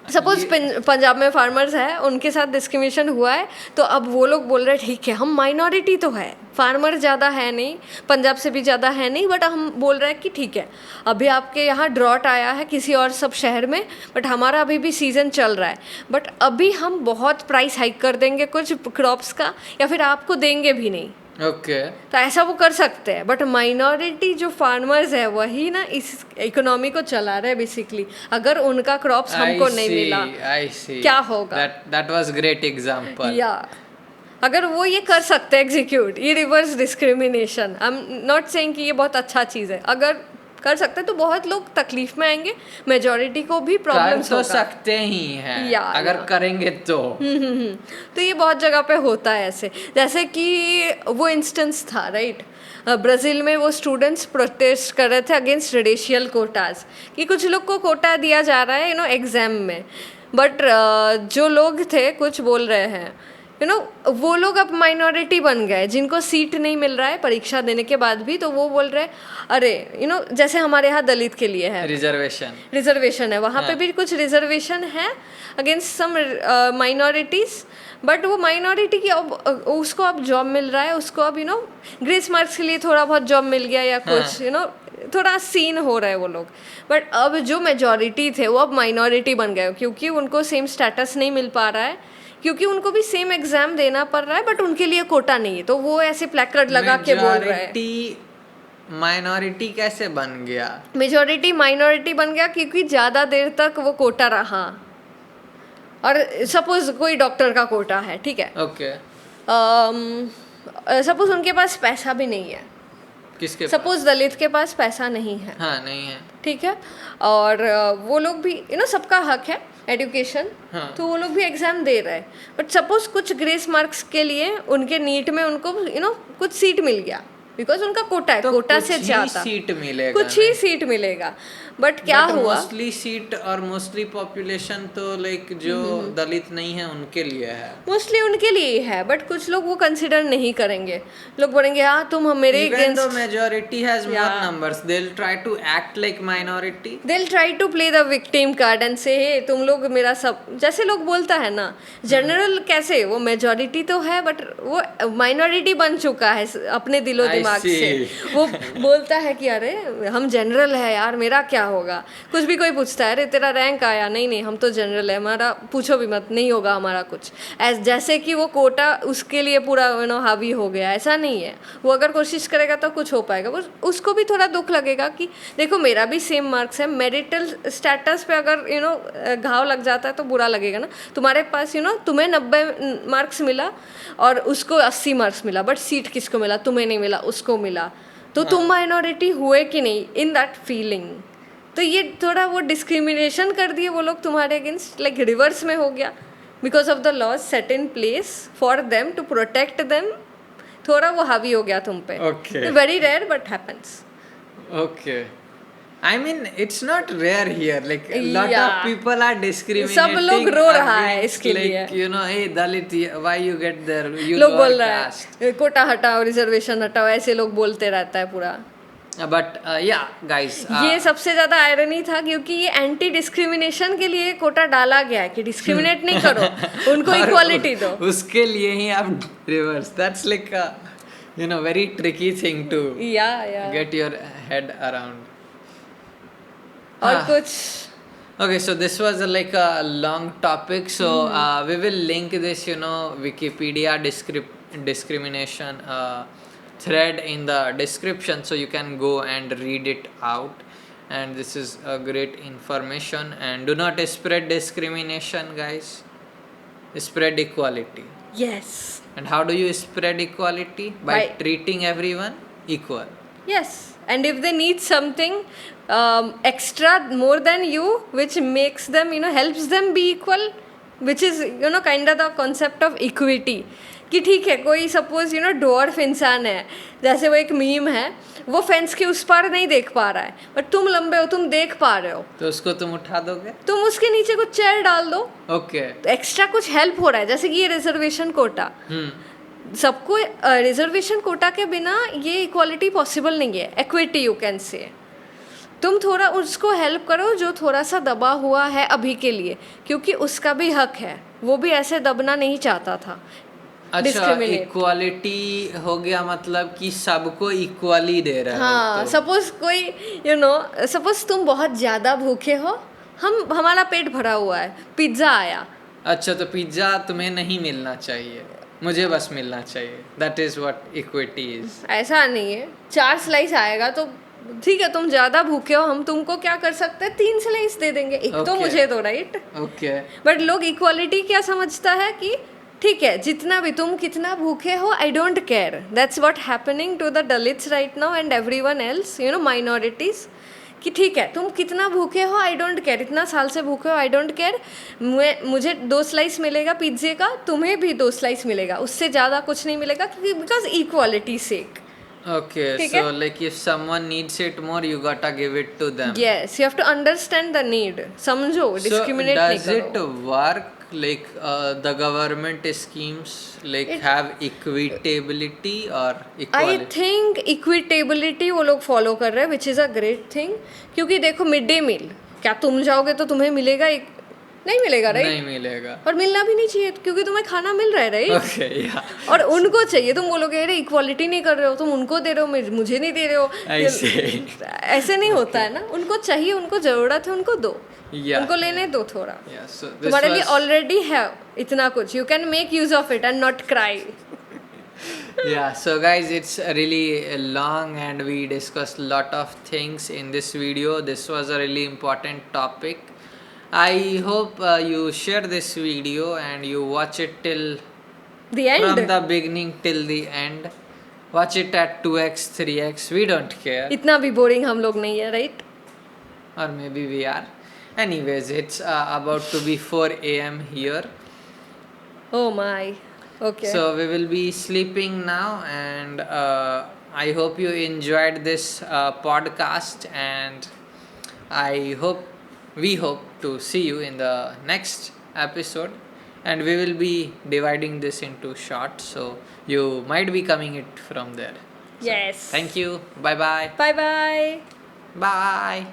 सपोज पंजाब में फार्मर्स है, उनके साथ डिस्क्रिमिनेशन हुआ है, तो अब वो लोग बोल रहे हैं ठीक है हम माइनॉरिटी तो है, फार्मर ज़्यादा है नहीं, पंजाब से भी ज़्यादा है नहीं, बट हम बोल रहे हैं कि ठीक है अभी आपके यहाँ ड्रॉट आया है किसी और सब शहर में, बट हमारा अभी भी सीज़न चल रहा है, बट अभी हम बहुत प्राइस हाइक कर देंगे कुछ क्रॉप्स का, या फिर आपको देंगे भी नहीं। ओके, तो ऐसा वो कर सकते हैं, बट माइनॉरिटी जो फार्मर्स है वही ना इस इकोनॉमी को चला रहे हैं बेसिकली। अगर उनका क्रॉप्स हमको नहीं मिला, क्या होगा? That was great example. या अगर वो ये कर सकते हैं एग्जीक्यूट, ये reverse discrimination, I am not saying कि ये बहुत अच्छा चीज़ है, अगर कर सकते हैं तो बहुत लोग तकलीफ में आएंगे, मेजॉरिटी को भी प्रॉब्लम्स होगा। कर तो सकते ही हैं अगर करेंगे तो। तो ये बहुत जगह पे होता है ऐसे, जैसे कि वो इंस्टेंस था राइट, ब्राज़ील में वो स्टूडेंट्स प्रोटेस्ट कर रहे थे अगेंस्ट रेडिशियल कोटाज, कि कुछ लोग को कोटा दिया जा रहा है एग्ज़ाम में, बट जो लोग थे कुछ बोल रहे हैं वो लोग अब माइनॉरिटी बन गए, जिनको सीट नहीं मिल रहा है परीक्षा देने के बाद भी, तो वो बोल रहे हैं अरे जैसे हमारे यहाँ दलित के लिए है रिजर्वेशन है, वहाँ पे भी कुछ रिजर्वेशन है अगेंस्ट सम माइनॉरिटीज़, बट वो माइनॉरिटी की अब उसको अब जॉब मिल रहा है, उसको अब ग्रेस मार्क्स के लिए थोड़ा बहुत जॉब मिल गया या कुछ थोड़ा सीन हो रहा है वो लोग, बट अब जो मेजॉरिटी थे वो अब माइनॉरिटी बन गए, क्योंकि उनको सेम स्टेटस नहीं मिल पा रहा है, क्योंकि उनको भी सेम एग्जाम देना पड़ रहा है, बट उनके लिए कोटा नहीं है, तो वो ऐसे प्लेकार्ड लगा के बोल रहे हैं। माइनॉरिटी कैसे बन गया? मेजॉरिटी माइनॉरिटी बन गया क्योंकि ज़्यादा देर तक वो कोटा रहा। और सपोज कोई डॉक्टर का कोटा है, ठीक है, ओके, सपोज उनके पास पैसा भी नहीं है, किसके सपोज दलित के पास पैसा नहीं है, हाँ नहीं है, ठीक है, और वो लोग भी सबका हक है एजुकेशन, हाँ। तो वो लोग भी एग्जाम दे रहे हैं, बट सपोज कुछ ग्रेस मार्क्स के लिए उनके नीट में उनको कुछ सीट मिल गया, बिकॉज उनका कोटा है, तो कोटा कुछ से ही ज्यादा सीट मिलेगा, कुछ ही सीट मिलेगा, बट क्या हुआ, मोस्टली सीट और मोस्टली पॉपुलेशन तो लाइक जो दलित नहीं है उनके लिए है, मोस्टली उनके लिए ही है, बट कुछ लोग वो कंसिडर नहीं करेंगे, लोग बोलेंगे हाँ तुम मेरे even against, though majority has more Yeah. numbers they'll try to act like minority. they'll try to play the victim card and say hey तुम लोग मेरा सब, जैसे लोग बोलता है ना जनरल, कैसे वो मेजॉरिटी तो है बट वो माइनॉरिटी बन चुका है अपने दिलो I दिमाग see. से, वो बोलता है कि अरे हम जनरल है यार, मेरा क्या होगा, कुछ भी कोई पूछता है अरे तेरा रैंक आया, नहीं नहीं हम तो जनरल है, हमारा पूछो भी मत, नहीं होगा हमारा कुछ, जैसे कि वो कोटा उसके लिए पूरा हावी हो गया, ऐसा नहीं है, वो अगर कोशिश करेगा तो कुछ हो पाएगा, बस उसको भी थोड़ा दुख लगेगा कि देखो मेरा भी सेम मार्क्स है, मैरिटल स्टेटस पे अगर घाव लग जाता है तो बुरा लगेगा ना, तुम्हारे पास तुम्हें 90 मार्क्स मिला और उसको 80 मार्क्स मिला, बट सीट किसको मिला, तुम्हें नहीं मिला, उसको मिला, तो तुम माइनॉरिटी हुए कि नहीं, इन दैट फीलिंग, तो ये थोड़ा वो डिस्क्रिमिनेशन कर दिए वो लोग तुम्हारे अगेंस्ट, लाइक रिवर्स में हो गया, because of the laws set in place for them to protect them, थोड़ा वो हावी हो गया तुम पे, Okay. Very rare but happens. Okay. I mean, it's not rare here. Like a lot Yeah. of people are discriminating. सब लोग रो रहा है against, इसके like, लिए। you know, hey Dalit, why you get there? You लोग lower बोल रहा caste. है कोटा हटाओ, रिजर्वेशन हटाओ, ऐसे लोग बोलते रहता है पूरा। But yeah, guys. ये सबसे ज्यादा आयरनी था क्योंकि ये एंटी डिस्क्रिमिनेशन के लिए कोटा डाला गया है कि डिस्क्रिमिनेट नहीं करो, उनको और इक्वालिटी दो। उसके लिए ही आप reverse. That's like a, very tricky thing to या get your head around. और हाँ. कुछ Okay, so this was like a long topic. So we will link this, Wikipedia discrimination thread in the description, so you can go and read it out. And this is a great information. And do not spread discrimination, guys. Spread equality. Yes And how do you spread equality? By By- treating everyone equal. Yes and if they need something extra more than you which makes them helps them be equal, which is kind of the concept of equity, कि ठीक है कोई सपोज डॉर्फ इंसान है, जैसे वो एक मीम है, वो फेंस के उस पार नहीं देख पा रहा है, बट तुम लंबे हो, तुम देख पा रहे हो, तो उसको तुम उठा दोगे? तुम उसके नीचे कुछ चेयर डाल दो, Okay. तो एक्स्ट्रा कुछ हेल्प हो रहा है, जैसे कि ये रिजर्वेशन कोटा, सबको रिजर्वेशन कोटा के बिना ये इक्वालिटी पॉसिबल नहीं है, इक्विटी यू कैन से, तुम थोड़ा उसको हेल्प करो जो थोड़ा सा दबा हुआ है अभी के लिए, क्योंकि उसका भी हक है, वो भी ऐसे दबना नहीं चाहता था। अच्छा, Discriminate. इक्वालिटी हो गया मतलब कि सबको इक्वली दे रहा है। हाँ, तो। सपोज कोई सपोज तुम बहुत ज़्यादा भूखे हो, हमारा पेट भरा हुआ है, पिज्ज़ा आया, अच्छा, तो पिज्जा तुम्हें नहीं मिलना चाहिए, मुझे बस मिलना चाहिए। That is what equity is. ऐसा नहीं है, 4 स्लाइस आएगा तो ठीक है, तुम ज़्यादा भूखे हो, हम तुमको क्या कर सकते हैं, 3 स्लाइस दे देंगे, एक तो Okay. मुझे दो, राइट। ओके। बट लोग इक्वालिटी क्या समझता है कि ठीक है जितना भी तुम कितना भूखे हो, I don't care, that's what happening to the Dalits right now and everyone else, minorities, कि ठीक है तुम कितना भूखे हो, आई डोंट केयर, इतना साल से भूखे हो, आई डोंट केयर, मुझे 2 स्लाइस मिलेगा पिज्जे का, तुम्हें भी 2 स्लाइस मिलेगा, उससे ज़्यादा कुछ नहीं मिलेगा, क्योंकि बिकॉज इक्वालिटी सेक। ओके, ठीक सो है? Like if someone needs it more, you gotta give it to them. Yes, you have to understand the need, समझो, डिस्क्रिमिनेट नहीं डज इट करो। Work like the government schemes like have equitability or I equality? Think equitability वो लोग फॉलो कर रहे हैं, which is a great thing, क्योंकि देखो मिड डे मील, क्या तुम जाओगे तो तुम्हें मिलेगा, नहीं मिलेगा, राइट, नहीं मिलेगा। और मिलना भी नहीं चाहिए क्योंकि तुम्हें खाना मिल रहा है, राइट, ओके, या और उनको चाहिए, तुम बोलोगे अरे इक्वालिटी नहीं कर रहे हो, तुम उनको दे रहे हो, मुझे नहीं दे रहे हो, ऐसे नहीं होता है ना, उनको चाहिए, उनको ज़रूरत है, उनको दो, Yeah. उनको लेने दो थोड़ा, Yeah, so this तुम्हारे लिए was- ऑलरेडी है इतना कुछ, you can make use of it and not cry. Yeah, so guys, it's really long and we discussed lot of things in this video. This was a really important topic. I hope you share this video and you watch it till The end. from the beginning till the end. Watch it at 2x, 3x. We don't care. इतना भी बोरिंग हम लोग नहीं है, right? Or maybe we are. Anyways, it's about to be 4 a.m. here. Oh my. Okay. So we will be sleeping now, and I hope you enjoyed this podcast, and we hope to see you in the next episode, and we will be dividing this into shorts, so you might be coming it from there. Yes. Thank you. Bye bye. Bye bye. Bye.